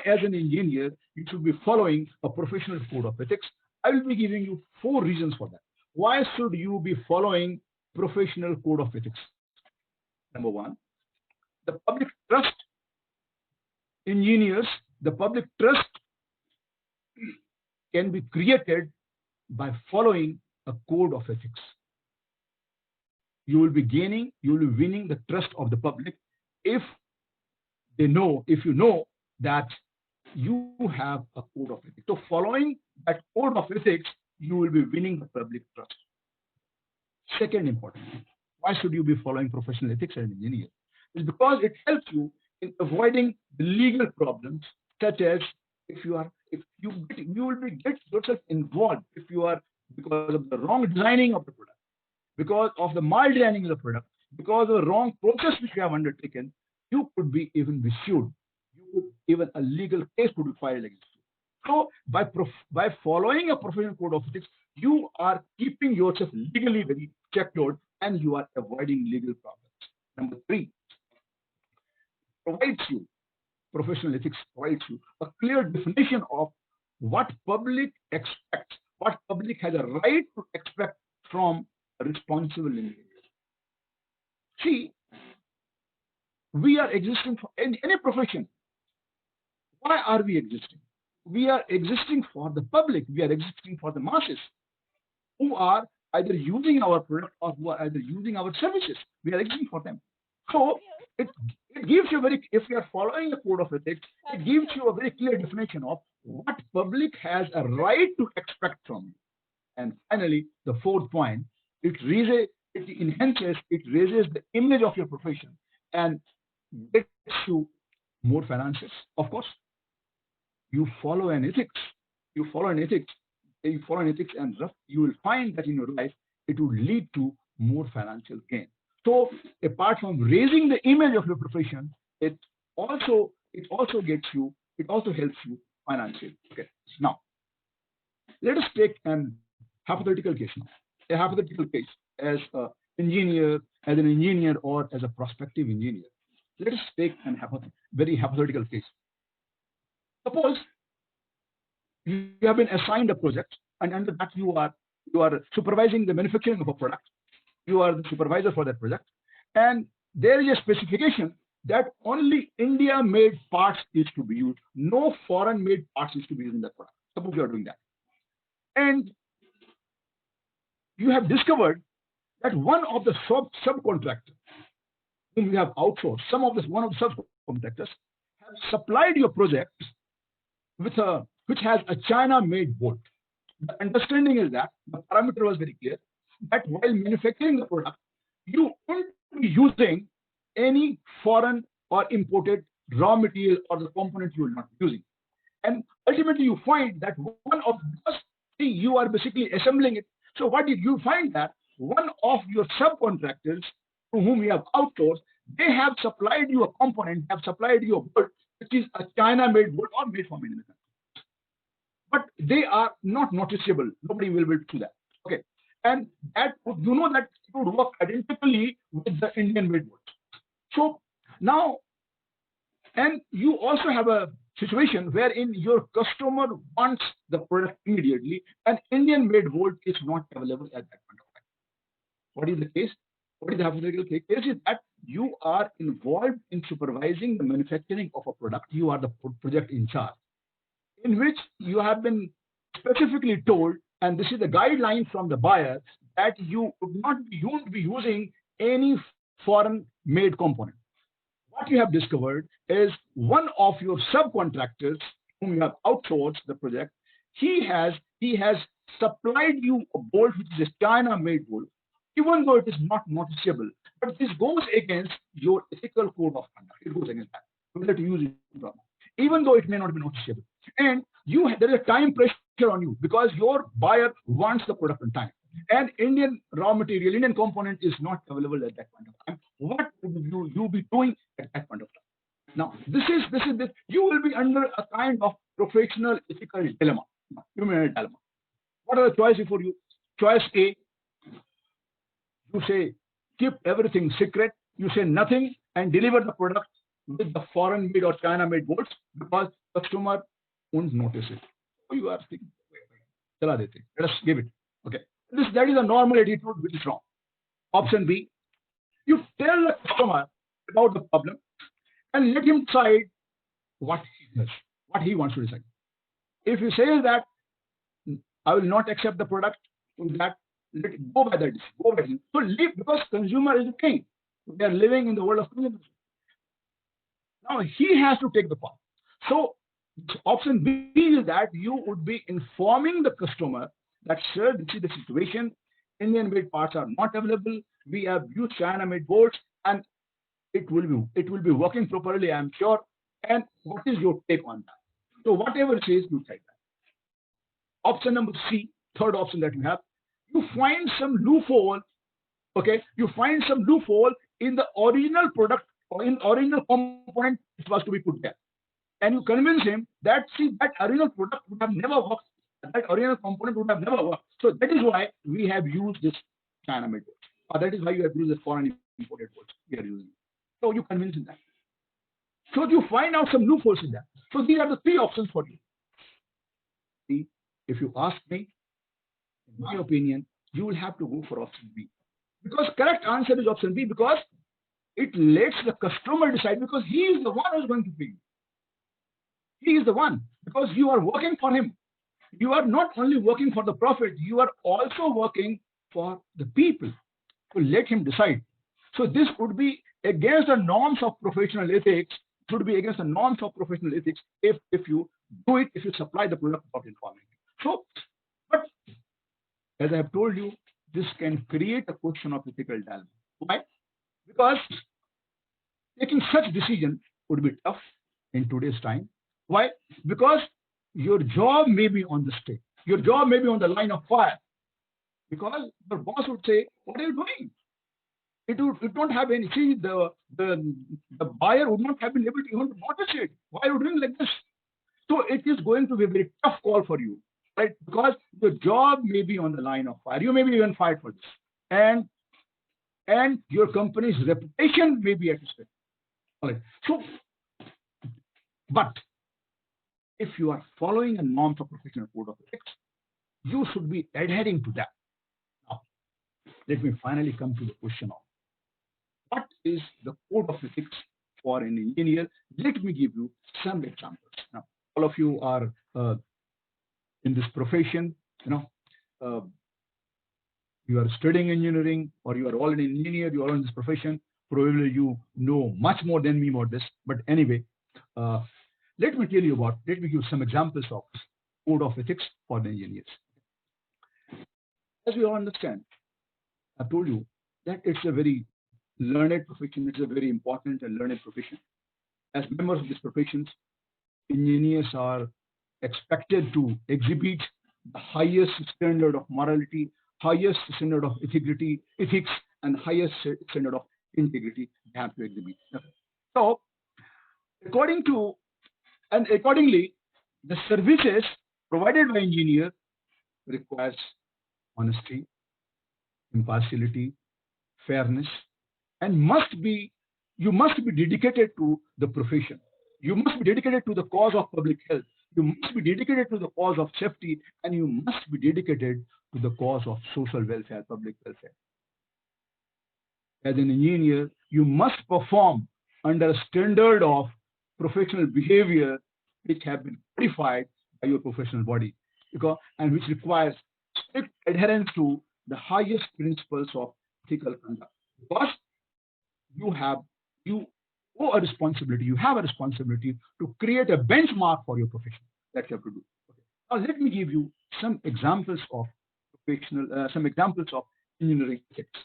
as an engineer, you should be following a professional code of ethics? I will be giving you 4 reasons for that. Why should you be following professional code of ethics? Number 1, the public trust engineers, the public trust can be created by following a code of ethics. You will be winning the trust of the public if you know that you have a code of ethics. So following that code of ethics, you will be winning the public trust. Second important thing, why should you be following professional ethics as an engineer? It's because it helps you in avoiding the legal problems, such as you will get yourself involved because of the wrong designing of the product, because of the mal-designing of the product, because of the wrong process which you have undertaken. You could be even be sued. Even a legal case could be filed against you. So by following a professional code of ethics, you are keeping yourself legally very secured and you are avoiding legal problems. Number 3, professional ethics provides you a clear definition of what public expects, what public has a right to expect from a responsible engineer. See, we are existing in any profession. Why are we existing? We are existing for the public. We are existing for the masses who are either using our product or who are either using our services. We are existing for them. So it gives you if you are following the code of ethics, it gives you a very clear definition of what public has a right to expect from you. And finally, the 4th point, it raises the image of your profession and gets you more finances. Of course, you follow an ethics. foreign ethics and rough, you will find that in your life it would lead to more financial gain. So apart from raising the image of your profession, it also helps you financially. Okay. Now let us take an hypothetical case now. A hypothetical case as an engineer or as a prospective engineer. Let us take a very hypothetical case. Suppose you have been assigned a project, and under that you are supervising the manufacturing of a product. You are the supervisor for that project, and there is a specification that only India-made parts is to be used. No foreign-made parts is to be used in that product. Suppose you are doing that, and you have discovered that one of the subcontractors whom you have outsourced, one of the subcontractors have supplied your project which has a China-made bolt. The understanding is that the parameter was very clear that while manufacturing the product, you won't be using any foreign or imported raw material or the component you will not be using. And ultimately, you find that you are basically assembling it. So what did you find that one of your subcontractors to whom you have outsourced, they have supplied you a component, have supplied you a bolt, which is a China-made bolt or made from India. But they are not noticeable. Nobody will be able to do that. Okay. And that that it would work identically with the Indian-made bolt. So now, and you also have a situation wherein your customer wants the product immediately, and Indian-made bolt is not available at that point of time. What is the case? What is the hypothetical case? Case is that you are involved in supervising the manufacturing of a product. You are the project in charge, in which you have been specifically told, and this is the guideline from the buyer, that you won't be using any foreign-made component. What you have discovered is one of your subcontractors whom you have outsourced the project, he has supplied you a bolt which is a China-made bolt, even though it is not noticeable. But this goes against your ethical code of conduct. It goes against that, whether to use it or not, even though it may not be noticeable. And there is a time pressure on you because your buyer wants the product on time, and Indian raw material, Indian component is not available at that point of time. What would you be doing at that point of time? Now, this is you will be under a kind of professional ethical dilemma, human dilemma. What are the choices for you? Choice A, you say keep everything secret. You say nothing and deliver the product with the foreign-made or China-made bolts because customer won't notice it. So you are thinking, let us give it. Okay. That is a normal attitude which is wrong. Option B, you tell the customer about the problem and let him decide what he wants to decide. If he says that I will not accept the product, that let it go by that. Go by him. So leave, because consumer is the king. We are living in the world of consumers. Now he has to take the path. So option B is that you would be informing the customer that, sir, this is the situation. Indian-made parts are not available. We have used China-made bolts, and it will be working properly, I am sure. And what is your take on that? So whatever it is, you try that. Option number C, third option that you have, you find some loophole. Okay, you find some loophole in the original product or in original component it was to be put there, and you convince him that that original product would have never worked. That original component would have never worked. So that is why we have used this China-made bolt, or that is why you have used this foreign imported bolts we are using. So you convince him that. So you find out some loopholes in that. So these are the three options for you. See, if you ask me, in my opinion, you will have to go for option B, because correct answer is option B, because it lets the customer decide, because he is the one who is going to pay you. He is the one, because you are working for him. You are not only working for the profit, you are also working for the people. So let him decide. So this would be against the norms of professional ethics. It would be against the norms of professional ethics if you do it, if you supply the product without informing him. So, but as I have told you, this can create a question of ethical dilemma. Why? Because taking such decision would be tough in today's time. Why? Because your job may be on the stake. Your job may be on the line of fire because your boss would say, "What are you doing?" It don't have any. See, the buyer would not have been able to even notice it. Why are you doing like this? So it is going to be a very tough call for you, right? Because the job may be on the line of fire. You may be even fired for this, and your company's reputation may be at stake. All right. So, but if you are following a norms of professional code of ethics, you should be adhering to that. Now, let me finally come to the question of what is the code of ethics for an engineer. Let me give you some examples. Now, all of you are in this profession, uh, you are studying engineering, or you are already an engineer, you are in this profession. Probably you know much more than me about this. But anyway, let me give some examples of code of ethics for the engineers. As we all understand, I told you that it's a very learned profession. It's a very important and learned profession. As members of these professions, engineers are expected to exhibit the highest standard of morality, highest standard of ethics, and highest standard of integrity they have to exhibit. So, accordingly, the services provided by engineer requires honesty, impartiality, fairness, and you must be dedicated to the profession. You must be dedicated to the cause of public health. You must be dedicated to the cause of safety, and you must be dedicated to the cause of social welfare, public welfare. As an engineer, you must perform under a standard of professional behavior which have been codified by your professional body, and which requires strict adherence to the highest principles of ethical conduct. Because you have a responsibility to create a benchmark for your profession that you have to do. Okay. Now let me give you some examples of engineering ethics.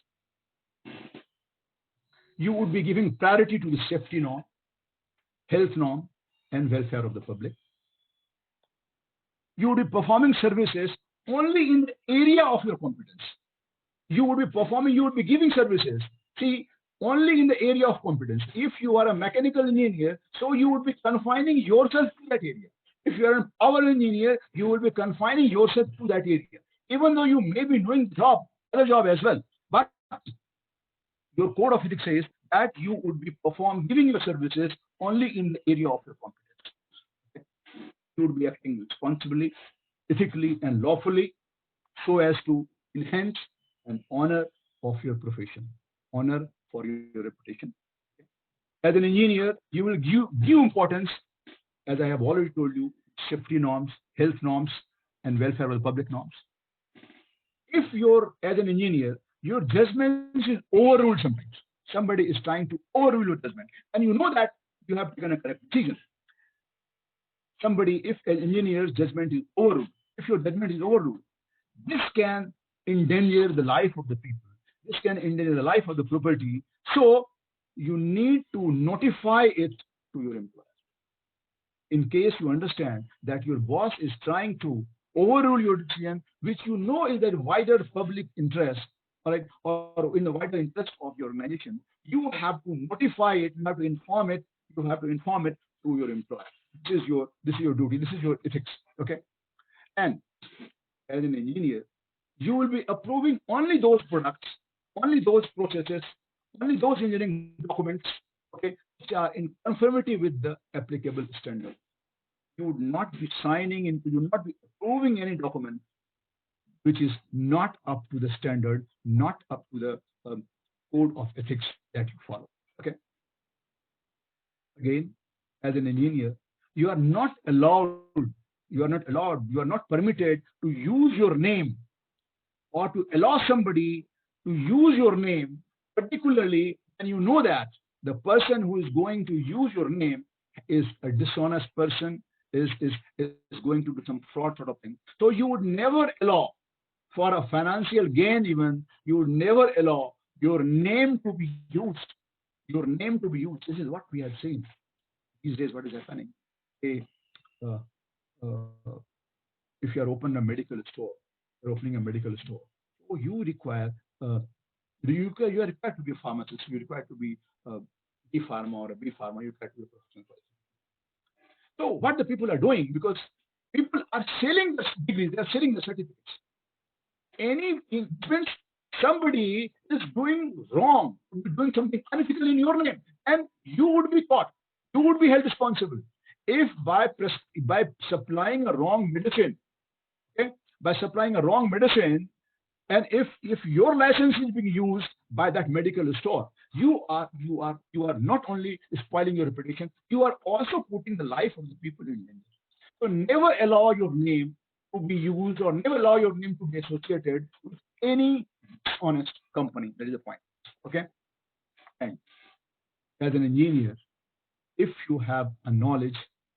You would be giving priority to the safety norm, health norm, and welfare of the public. You would be performing services only in the area of your competence. You would be giving services, only in the area of competence. If you are a mechanical engineer, so you would be confining yourself to that area. If you are a power engineer, you will be confining yourself to that area. Even though you may be doing other job as well, but your code of ethics says that you would be giving your services only in the area of your competence. Okay? You would be acting responsibly, ethically, and lawfully so as to enhance and honor of your profession, honor for your reputation. Okay? As an engineer, you will give importance, as I have already told you, safety norms, health norms, and welfare of the public norms. If as an engineer, your judgment is overruled sometimes. Somebody is trying to overrule your judgment, and you know that you have taken a correct decision. If an engineer's judgment is overruled, this can endanger the life of the people. This can endanger the life of the property. So you need to notify it to your employer. In case you understand that your boss is trying to overrule your decision, which you know is the wider public interest, or in the wider interest of your organization, you have to notify it. You have to inform it. You have to inform it to your employer. This is your duty. This is your ethics. Okay. And as an engineer, you will be approving only those products, only those processes, only those engineering documents, okay, which are in conformity with the applicable standard. You would not be approving any document which is not up to the standard, not up to the code of ethics that you follow. Okay. Again, as an engineer, you are not permitted to use your name or to allow somebody to use your name, particularly when you know that the person who is going to use your name is a dishonest person, is going to do some fraud sort of thing. So you would never allow, for a financial gain even, you would never allow your name to be used. Your name to be used. This is what we have seen these days. What is happening? if you are opening a medical store, you're opening a medical store, so you require, you are required to be a pharmacist, you are required to be a B pharma or a B pharma, you are required to be a professional person. So what the people are doing, because people are selling the degrees, they are selling the certificates. When somebody is doing wrong, doing something unethical in your name, and you would be caught, you would be held responsible. If by supplying a wrong medicine, okay, by supplying a wrong medicine, and if your license is being used by that medical store, you are not only spoiling your reputation, you are also putting the life of the people in danger. So never allow your name to be used, or never allow your name to be associated with any dishonest company. That is the point. Okay. And as an engineer, if you have a knowledge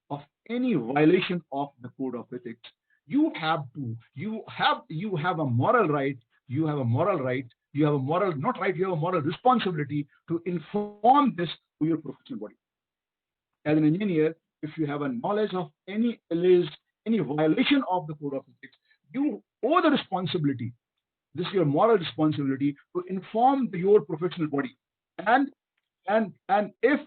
of any violation of the code of ethics, you have a moral right, you have a moral, not right, you have a moral responsibility to inform this to your professional body. As an engineer, if you have a knowledge of any violation of the code of ethics, you owe the responsibility. This is your moral responsibility to inform your professional body. And if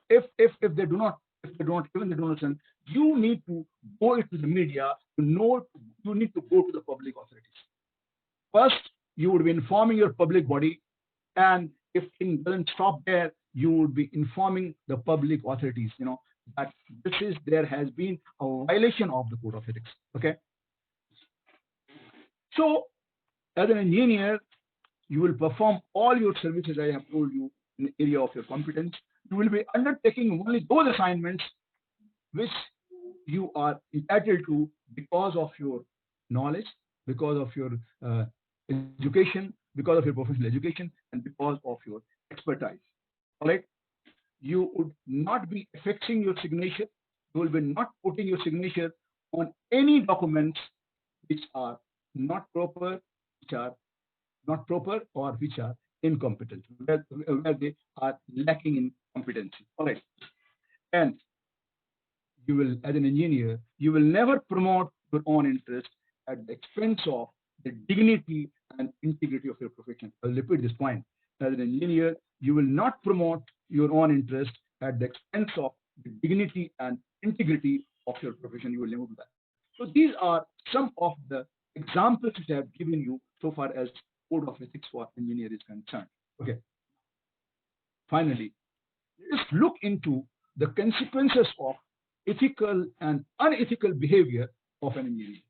they do not, even they don't understand, you need to go into the media, you need to go to the public authorities. First, you would be informing your public body, and if it doesn't stop there, you would be informing the public authorities, that there has been a violation of the code of ethics. Okay. So as an engineer, you will perform all your services I have told you in the area of your competence. You will be undertaking only those assignments which you are entitled to because of your knowledge, because of your education, because of your professional education, and because of your expertise. All right. You would not be affixing your signature. You will be not putting your signature on any documents which are not proper, or which are incompetent, where they are lacking in competency. All right. And you will, as an engineer, you will never promote your own interest at the expense of the dignity and integrity of your profession. I'll repeat this point. As an engineer, you will not promote your own interest at the expense of the dignity and integrity of your profession. You will never do that. So these are some of the examples which I have given you so far as code of ethics for engineer is concerned. Okay. Finally, let us look into the consequences of ethical and unethical behavior of an engineer.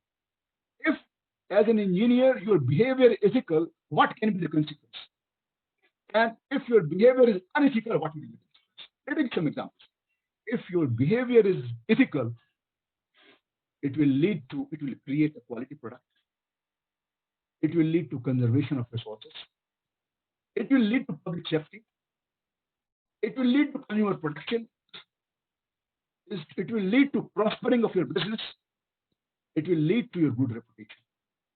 If, as an engineer, your behavior is ethical, what can be the consequence? And if your behavior is unethical, what will be the consequence? Let me give some examples. If your behavior is ethical, it will create a quality product. It will lead to conservation of resources. It will lead to public safety. It will lead to consumer protection. It will lead to prospering of your business. It will lead to your good reputation.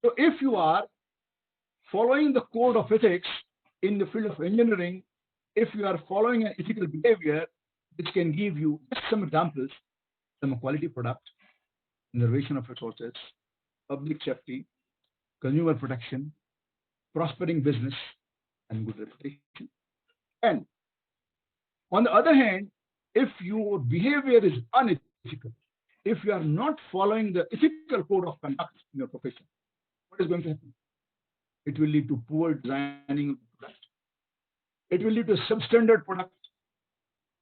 So if you are following the code of ethics in the field of engineering, if you are following an ethical behavior, which can give you just some examples, some quality product, conservation of resources, public safety, consumer protection, prospering business, and good reputation. And on the other hand, if your behavior is unethical, if you are not following the ethical code of conduct in your profession, what is going to happen? It will lead to poor designing of the product. It will lead to a substandard product.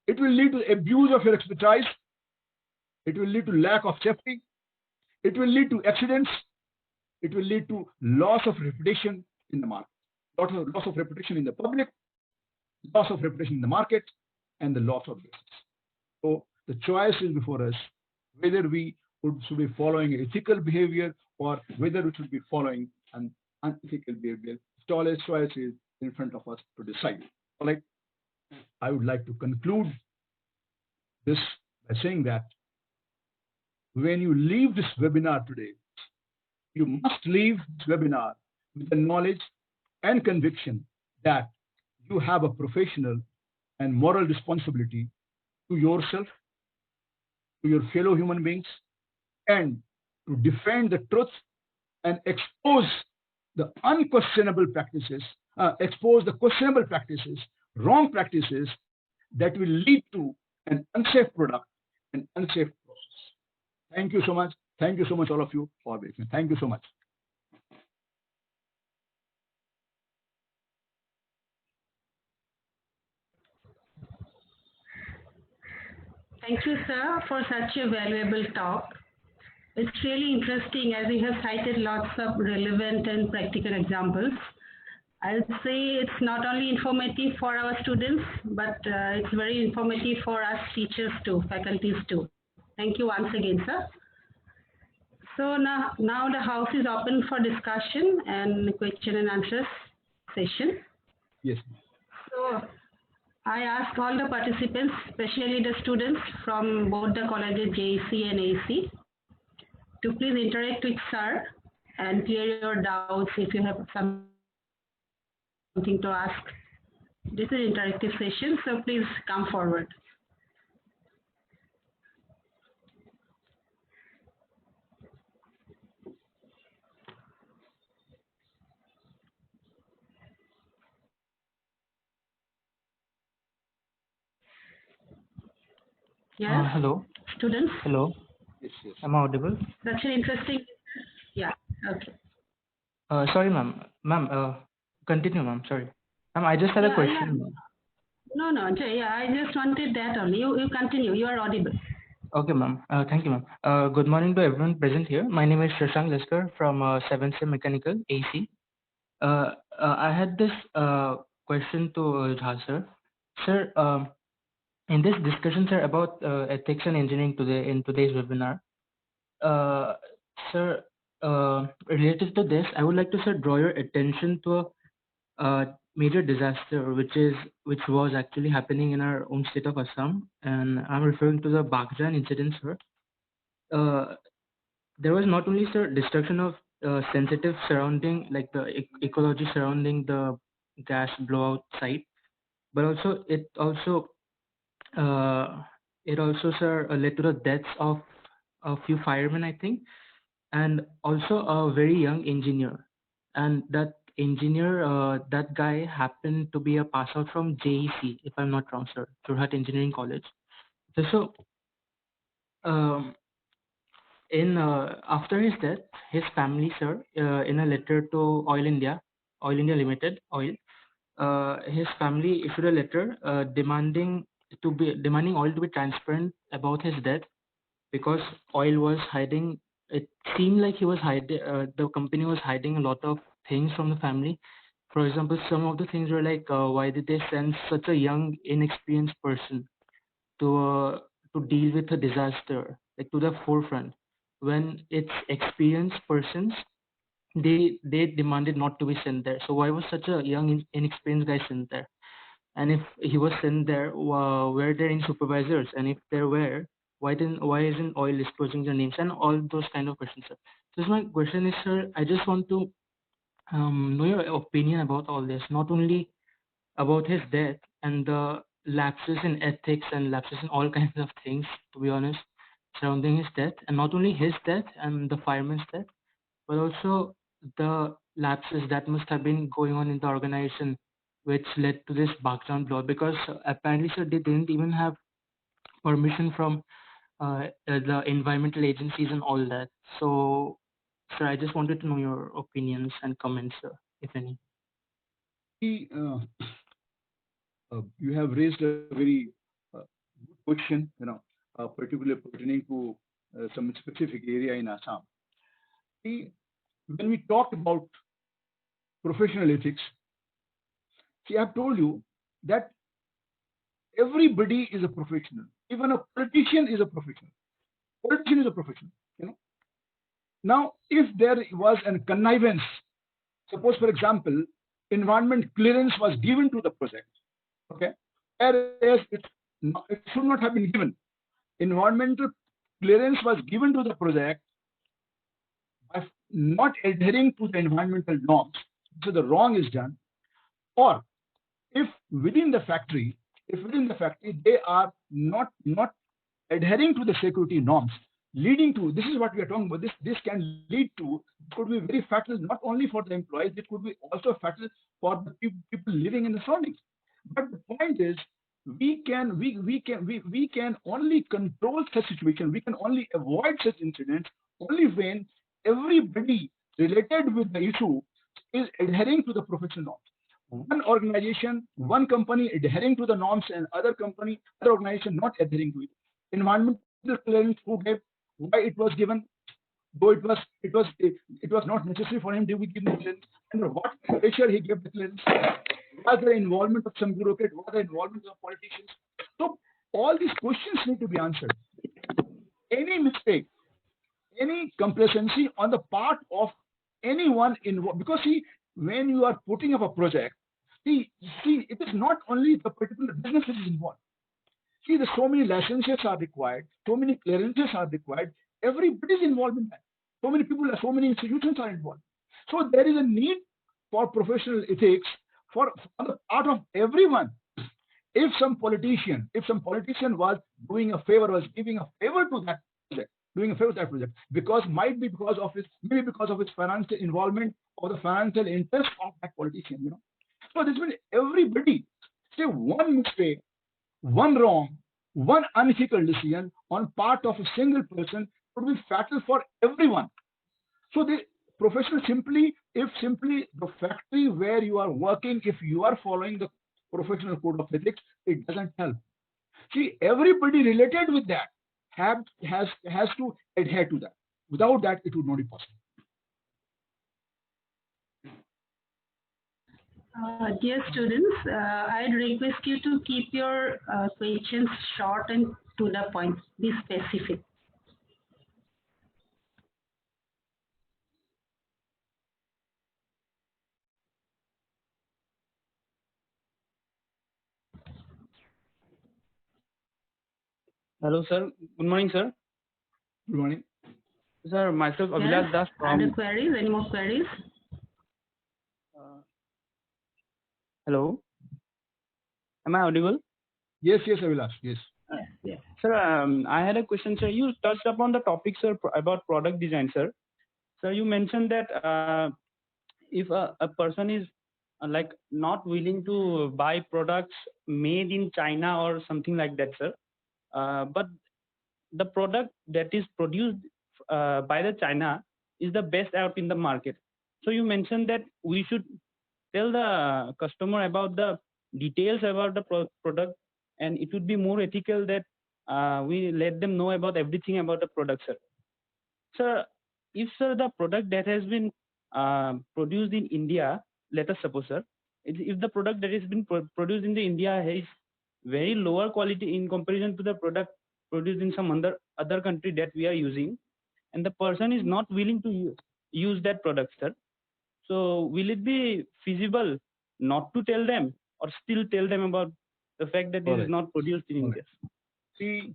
It will lead to abuse of your expertise. It will lead to lack of safety. It will lead to accidents. It will lead to loss of reputation in the market, loss of reputation in the public, loss of reputation in the market, and the loss of business. So the choice is before us whether we should be following ethical behavior or whether we should be following an unethical behavior. The choice is in front of us to decide. All right. I would like to conclude this by saying that when you leave this webinar today, you must leave this webinar with the knowledge and conviction that you have a professional and moral responsibility to yourself, to your fellow human beings, and to defend the truth and expose the unquestionable practices, expose the questionable practices, wrong practices that will lead to an unsafe product, an unsafe process. Thank you so much. Thank you so much, all of you, for listening. Thank you so much. Thank you, sir, for such a valuable talk. It's really interesting as you have cited lots of relevant and practical examples. I would say it's not only informative for our students, but it's very informative for us teachers too, faculties too. Thank you once again, sir. So now the house is open for discussion and question and answers session. Yes. So I ask all the participants, especially the students from both the colleges JEC and AC, to please interact with sir and clear your doubts if you have something to ask. This is an interactive session, so please come forward. Yes. Hello. Students. Hello. Yes, yes. Am I audible? Such an interesting. Yeah. Okay. Sorry, ma'am. Ma'am, continue, ma'am. Sorry. Ma'am, I just had a question. No, yeah, I just wanted that only. You continue. You are audible. Okay, ma'am. Thank you, ma'am. Good morning to everyone present here. My name is Shashank Laskar from 7th Sem Mechanical AC. I had this question to Jha sir. Sir, in this discussion, sir, about ethics and engineering in today's webinar, sir, related to this, I would like to, sir, draw your attention to a major disaster which was actually happening in our own state of Assam, and I'm referring to the Bagjan incident, sir. There was not only, sir, destruction of sensitive surrounding, like the ecology surrounding the gas blowout site, but also it also, sir, led to the deaths of a few firemen, I think, and also a very young engineer. And that engineer, that guy happened to be a pass out from JEC, if I'm not wrong, sir, Jorhat Engineering College. So, after his death, his family, sir, in a letter to Oil India Limited, Oil, his family issued a letter demanding oil to be transparent about his death, because oil was hiding. It seemed like he was hiding. The company was hiding a lot of things from the family. For example, some of the things were like, why did they send such a young, inexperienced person to deal with a disaster, like to the forefront, when it's experienced persons, they demanded not to be sent there. So why was such a young, inexperienced guy sent there? And if he was sent there, were there any supervisors? And if there were, why isn't oil disclosing their names? And all those kind of questions, sir. So my question is, sir, I just want to know your opinion about all this, not only about his death and the lapses in ethics and lapses in all kinds of things, to be honest, surrounding his death, and not only his death and the fireman's death, but also the lapses that must have been going on in the organization, which led to this background blow. Because apparently, sir, they didn't even have permission from the environmental agencies and all that. So, sir, I just wanted to know your opinions and comments, sir, if any. You have raised a very good question, particularly pertaining to some specific area in Assam. When we talk about professional ethics, I've told you that everybody is a professional. Even a politician is a professional. Politician is a professional. Now, if there was a connivance, suppose, for example, environment clearance was given to the project, okay, whereas it should not have been given. Environmental clearance was given to the project by not adhering to the environmental norms, so the wrong is done. Or if within the factory they are not adhering to the security norms, leading to, this is what we are talking about, this can lead to, could be very fatal not only for the employees, it could be also fatal for the people living in the surroundings. But the point is, we can only control such situation, we can only avoid such incidents only when everybody related with the issue is adhering to the professional norms. One organization, one company adhering to the norms, and other company, other organization not adhering to it. Environmental clearance, who gave, why it was given, though it was not necessary for him to be given clearance, under what pressure he gave the clearance, was the involvement of some bureaucrat, was the involvement of politicians. So all these questions need to be answered. Any mistake, any complacency on the part of anyone involved, because see, when you are putting up a project, see, it is not only the particular business that is involved. See, there's so many licenses are required, so many clearances are required. Everybody is involved in that. So many people, so many institutions are involved. So there is a need for professional ethics for on the part of everyone. If some politician was doing a favor, was giving a favor to that project, doing a favor to that project, because might be because of his, maybe because of his financial involvement or the financial interest of that politician, you know. So this means everybody, say one mistake, one wrong, one unethical decision on part of a single person would be fatal for everyone. So the professional simply, if simply the factory where you are working, if you are following the professional code of ethics, it doesn't help. See, everybody related with that has to adhere to that. Without that, it would not be possible. Dear students, I'd request you to keep your questions short and to the point. Be specific. Hello, sir. Good morning, sir. Good morning. Sir, myself Abhilash Das Other from. queries? Any more queries? Hello. Am I audible? Yes, Abhilash. Yes. Yes. Sir, I had a question, sir. You touched upon the topic, sir, about product design, sir. So you mentioned that if a person is like not willing to buy products made in China or something like that, sir, but the product that is produced by the China is the best out in the market. So you mentioned that we should tell the customer about the details about the product, and it would be more ethical that we let them know about everything about the product, sir. Sir, if sir the product that has been produced in India, let us suppose, sir, if the product that has been produced in the India is very lower quality in comparison to the product produced in some other country that we are using, and the person is not willing to use that product, sir, so will it be feasible not to tell them or still tell them about the fact that it is not produced in India? See,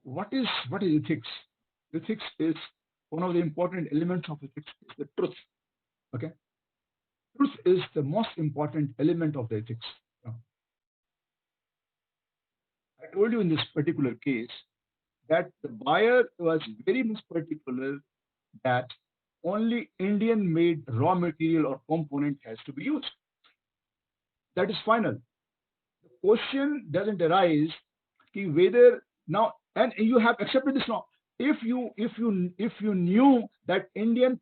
what is ethics? Ethics is one of the important elements of ethics is the truth. Okay, truth is the most important element of the ethics. I told you in this particular case that the buyer was very much particular that only Indian-made raw material or component has to be used. That is final. The question doesn't arise whether now, and you have accepted this now. If you knew that Indian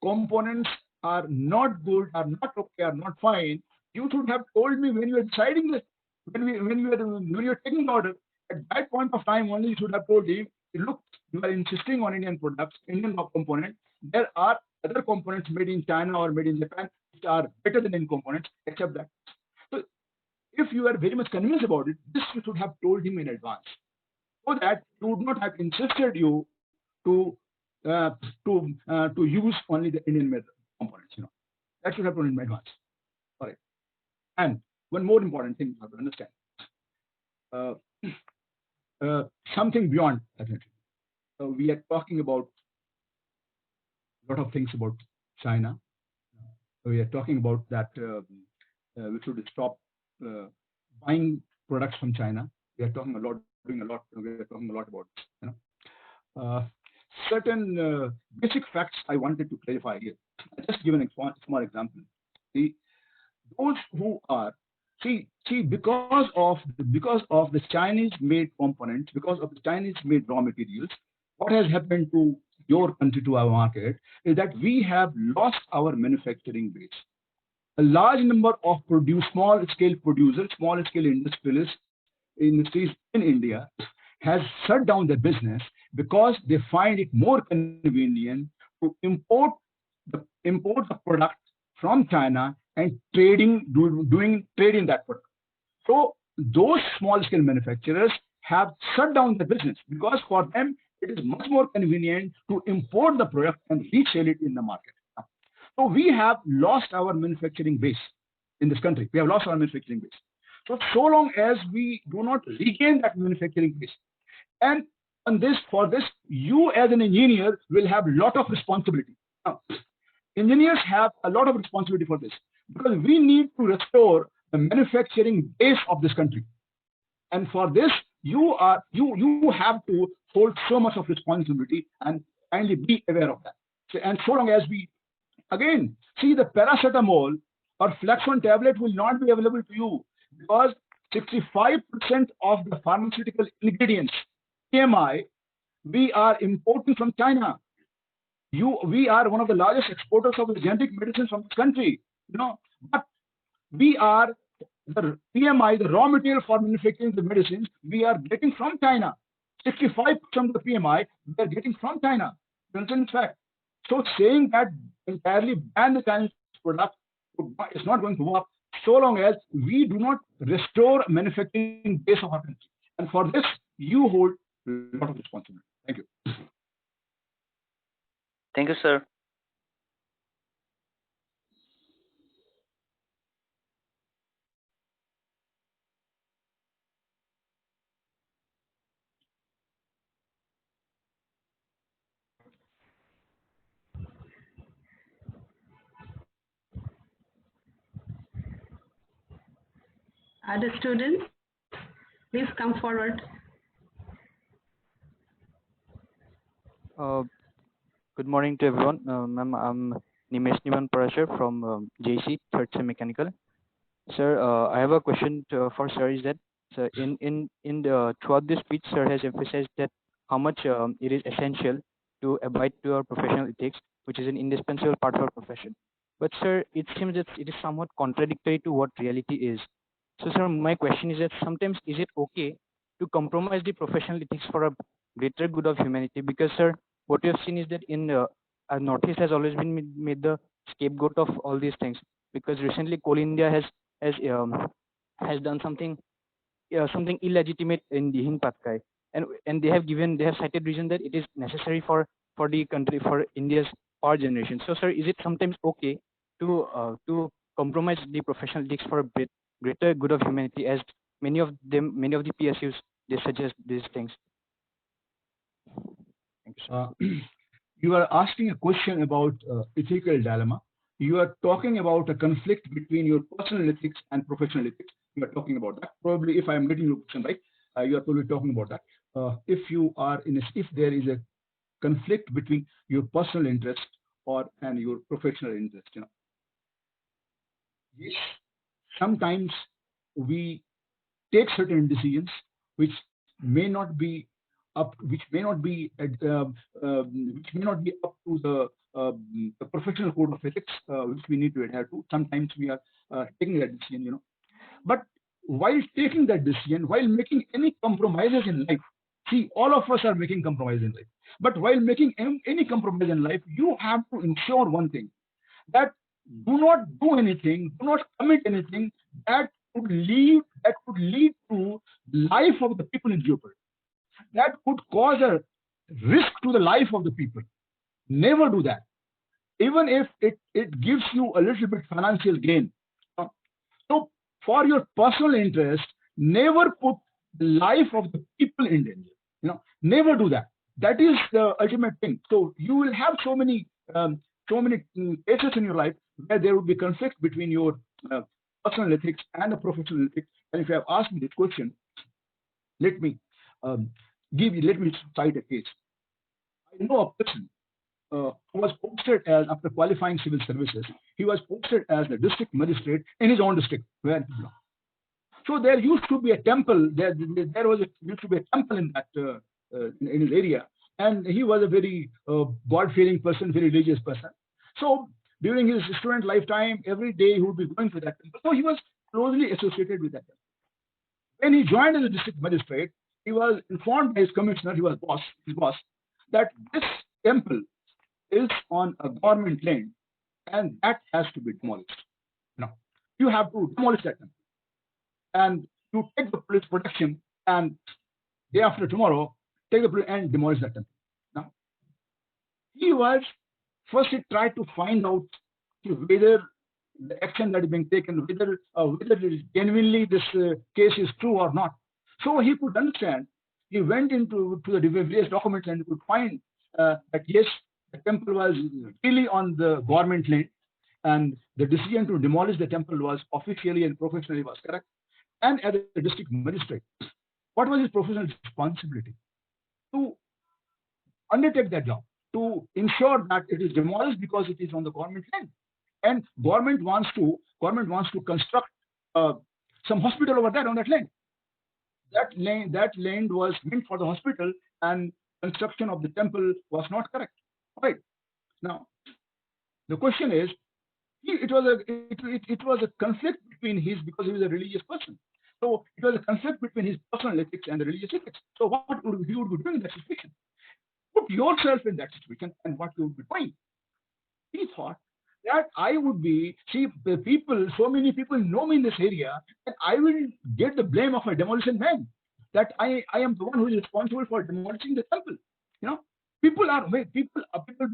components are not good, are not okay, are not fine, you should have told me when you were deciding this, when you were taking the order. At that point of time only you should have told him, look, you are insisting on Indian products, Indian components. There are other components made in China or made in Japan which are better than Indian components, except that. So if you are very much convinced about it, this you should have told him in advance, so that he would not have insisted you to use only the Indian made components. You know, that should have told him in advance. All right. And one more important thing you have to understand. Something beyond that. We are talking about a lot of things about China. We are talking about that we should stop buying products from China. We are talking a lot doing a lot. We are talking a lot about this. Certain basic facts I wanted to clarify here. I'll just give an small example. See, those who are because of the Chinese made components, because of the Chinese made raw materials, what has happened to your country, to our market, is that we have lost our manufacturing base. A large number of small scale producers, small scale industries in India has shut down their business because they find it more convenient to import the product from China and doing trading that product. So those small scale manufacturers have shut down the business because for them it is much more convenient to import the product and resell it in the market. So we have lost our manufacturing base in this country. We have lost our manufacturing base. So long as we do not regain that manufacturing base, and for this, you as an engineer will have a lot of responsibility. Now, engineers have a lot of responsibility for this because we need to restore the manufacturing base of this country. And for this, you have to hold so much of responsibility and kindly be aware of that. And so long as we, again, see the paracetamol or Flaxon tablet will not be available to you because 65% of the pharmaceutical ingredients, PMI, we are importing from China. We are one of the largest exporters of the generic medicines from this country, but we are the PMI, the raw material for manufacturing the medicines, we are getting from China. 65% of the PMI we are getting from China. In fact, so saying that entirely ban the Chinese product is not going to work so long as we do not restore manufacturing base of our country. And for this, you hold a lot of responsibility. Thank you. Thank you, sir. Other students, please come forward. Good morning to everyone. Ma'am, I'm Nimesh Niman Parashar from JC, third sem mechanical. Sir, I have a question for sir. Is that sir, throughout this speech, sir has emphasized that how much it is essential to abide to our professional ethics, which is an indispensable part of our profession. But sir, it seems that it is somewhat contradictory to what reality is. So sir, my question is that sometimes is it okay to compromise the professional ethics for a greater good of humanity? Because sir, what we have seen is that in Northeast has always been made the scapegoat of all these things. Because recently Coal India has done something illegitimate in the Hind Patkai, and they have cited reason that it is necessary for the country, for India's power generation. So sir, is it sometimes okay to compromise the professional ethics for a greater good of humanity, as many of the PSUs they suggest these things? Thank you, sir. You are asking a question about ethical dilemma. You are talking about a conflict between your personal ethics and professional ethics. You are talking about that. Probably, if I'm getting your question right, you are probably talking about that. If there is a conflict between your personal interest and your professional interest, yes, sometimes we take certain decisions which may not be up to the professional code of ethics which we need to adhere to. Sometimes we are taking that decision, but while taking that decision, while making any compromises in life, see, all of us are making compromises in life, but while making any compromise in life, you have to ensure one thing, that do not do anything, do not commit anything that could lead to life of the people in jeopardy, that could cause a risk to the life of the people. Never do that, even if it gives you a little bit financial gain. So for your personal interest, never put the life of the people in danger. Never do that. That is the ultimate thing. So you will have so many cases in your life where there will be conflict between your personal ethics and the professional ethics. And if you have asked me this question, let me let me cite a case. I know a person who was posted as, after qualifying civil services, he was posted as the district magistrate in his own district where he belonged. So there used to be a temple. Used to be a temple in that in his area, and he was a very God-fearing person, very religious person. So during his student lifetime, every day he would be going to that temple. So he was closely associated with that temple. When he joined as a district magistrate, he was informed by his commissioner, his boss, that this temple is on a government land and that has to be demolished. Now, you have to demolish that temple and you take the police protection and day after tomorrow, take the police and demolish that temple. Now, he tried to find out whether the action that is being taken, whether genuinely this case is true or not. So he could understand. He went into the various documents and could find that yes, the temple was really on the government land, and the decision to demolish the temple was officially and professionally was correct. And as a district magistrate, what was his professional responsibility? To undertake that job, to ensure that it is demolished because it is on the government land. And government wants to construct some hospital over there on that land. That land was meant for the hospital, and construction of the temple was not correct. Right now, the question is, it was a conflict between because he was a religious person. So it was a conflict between his personal ethics and the religious ethics. So what would he be doing in that situation? Put yourself in that situation and what you would be doing. He thought that I would be, so many people know me in this area, and I will get the blame of a demolition man. That I am the one who is responsible for demolishing the temple. People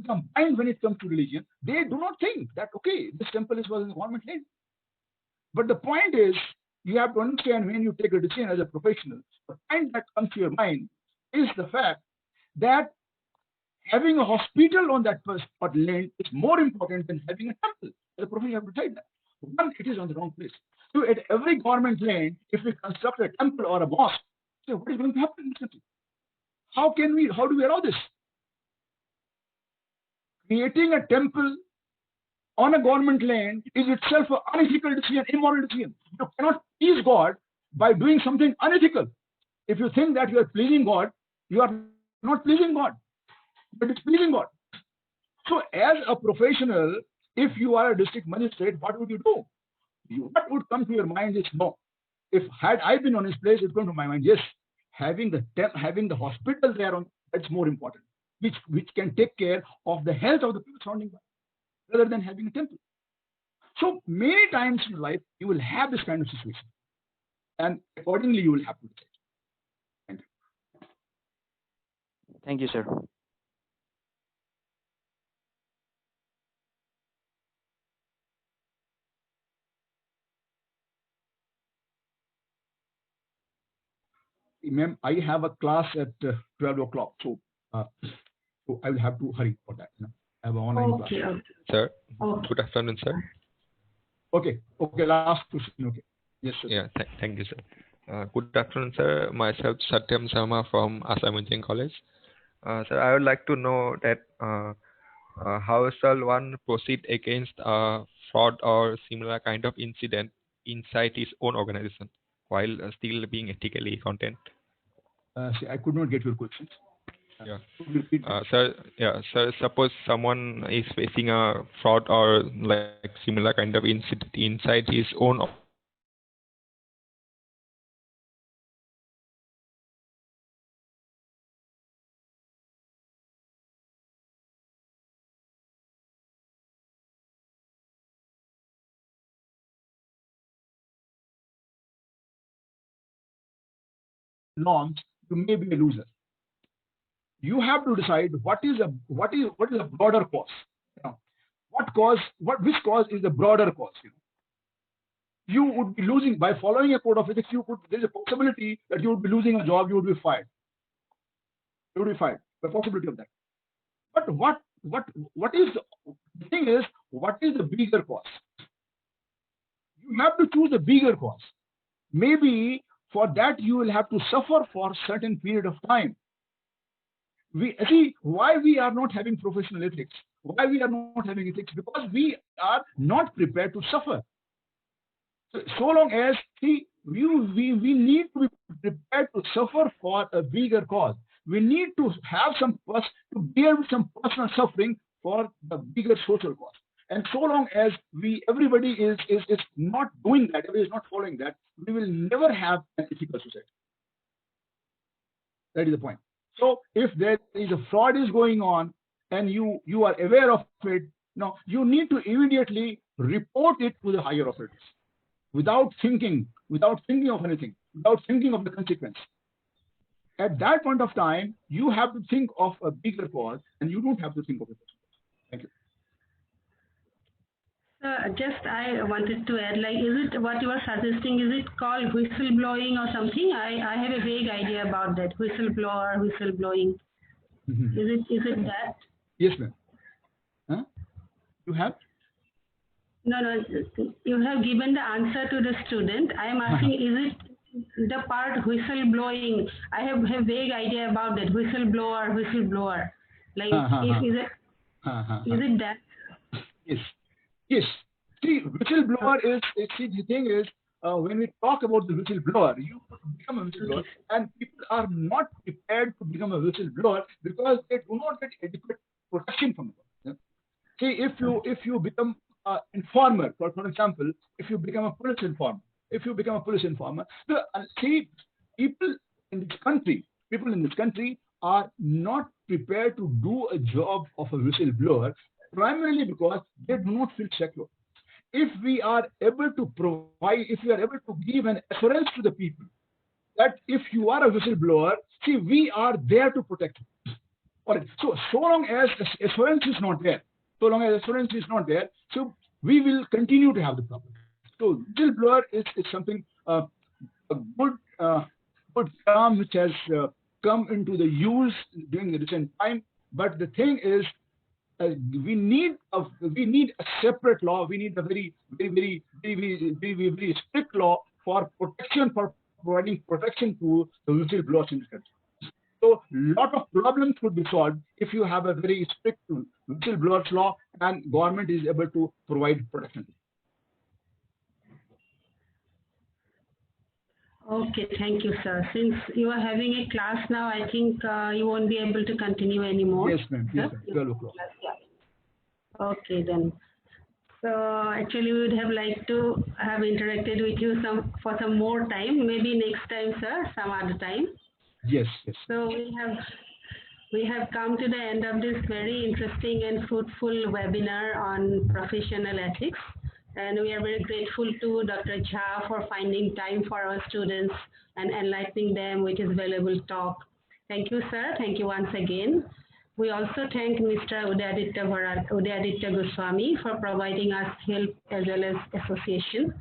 become blind when it comes to religion. They do not think that, okay, this temple was in government land. But the point is, you have to understand when you take a decision as a professional, the point that comes to your mind is the fact that having a hospital on that spot land is more important than having a temple. As a professional, you have to decide that. One, it is on the wrong place. So at every government land, if we construct a temple or a mosque, so what is going to happen in this country? How do we allow this? Creating a temple on a government land is itself an unethical decision, immoral decision. You cannot please God by doing something unethical. If you think that you are pleasing God, you are not pleasing God, but it's pleasing God. So as a professional, if you are a district magistrate, what would you do? What would come to your mind is no. If had I been on his place, it's going to my mind, yes, having the hospital there that's more important, which can take care of the health of the people surrounding by, rather than having a temple. So many times in life you will have this kind of situation, and accordingly you will have to decide. Thank you. Thank you, sir. Ma'am, I have a class at 12 o'clock, so I will have to hurry for that. I have an online class. Sir, good afternoon, sir. Okay, last question. Okay. Yes, sir. Yeah, thank you, sir. Good afternoon, sir. Myself, S.K.Jha from Assam Engineering College. Sir, I would like to know that how shall one proceed against fraud or similar kind of incident inside his own organization while still being ethically content? See, I could not get your questions. Sir, suppose someone is facing a fraud or like similar kind of incident inside his own norms, you may be a loser. You have to decide what is a broader cause. Which cause is the broader cause? You would be losing by following a code of ethics. There is a possibility that you would be losing a job. You would be fired. You would be fired. The possibility of that. But what is the thing is, what is the bigger cause? You have to choose the bigger cause. Maybe for that you will have to suffer for a certain period of time. We see why we are not having professional ethics, why we are not having ethics, because we are not prepared to suffer. So long as we need to be prepared to suffer for a bigger cause. We need to have to bear some personal suffering for the bigger social cause. And so long as everybody is not doing that, everybody is not following that, we will never have an ethical society. That is the point. So if there is a fraud is going on and you are aware of it, now you need to immediately report it to the higher authorities without thinking of anything, without thinking of the consequence. At that point of time, you have to think of a bigger cause, and you don't have to think of it. Thank you. Just I wanted to add, like, is it what you are suggesting? Is it called whistleblowing or something? I have a vague idea about that. Whistleblower, whistleblowing. Is it that? Yes, ma'am. Huh? You have? No. You have given the answer to the student. I am asking, is it the part whistleblowing? I have a vague idea about that. Whistleblower. Like, is it that? Yes. See, whistleblower is, the thing is, when we talk about the whistleblower, you become a whistleblower, and people are not prepared to become a whistleblower because they do not get adequate protection from it. See, if you become an informer, for example, if you become a police informer, see, people in this country are not prepared to do a job of a whistleblower, primarily because they do not feel secure. If we are able to give an assurance to the people that if you are a whistleblower, see, we are there to protect you. Alright. So long as assurance is not there, so we will continue to have the problem. So whistleblower is something, a good term which has come into the use during the recent time. But the thing is, we need a separate law. We need a very strict law for providing protection to the whistleblowers in this country. So, lot of problems could be solved if you have a very strict whistleblowers law and government is able to provide protection. Okay, thank you, sir. Since you are having a class now, I think you won't be able to continue anymore. Yes, ma'am. 12 o'clock. Okay, then. So actually, we would have liked to have interacted with you for some more time. Maybe next time, sir, some other time. Yes. So we have come to the end of this very interesting and fruitful webinar on professional ethics. And we are very grateful to Dr. Jha for finding time for our students and enlightening them with his valuable talk. Thank you, sir. Thank you once again. We also thank Mr. Udayaditya Goswami for providing us help as well as association.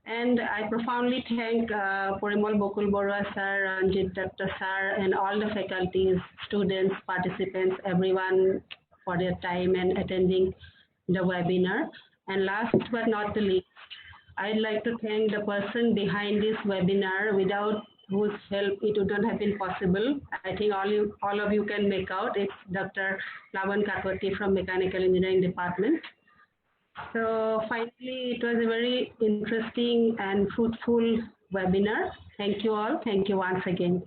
And I profoundly thank Porimal Bokul Borua sir, Ranjit Dutta sir, and all the faculties, students, participants, everyone for their time and attending the webinar. And last but not the least, I'd like to thank the person behind this webinar, without whose help it wouldn't have been possible. I think all of you can make out. It's Dr. Lavan Kakwati from Mechanical Engineering Department. So finally, it was a very interesting and fruitful webinar. Thank you all. Thank you once again.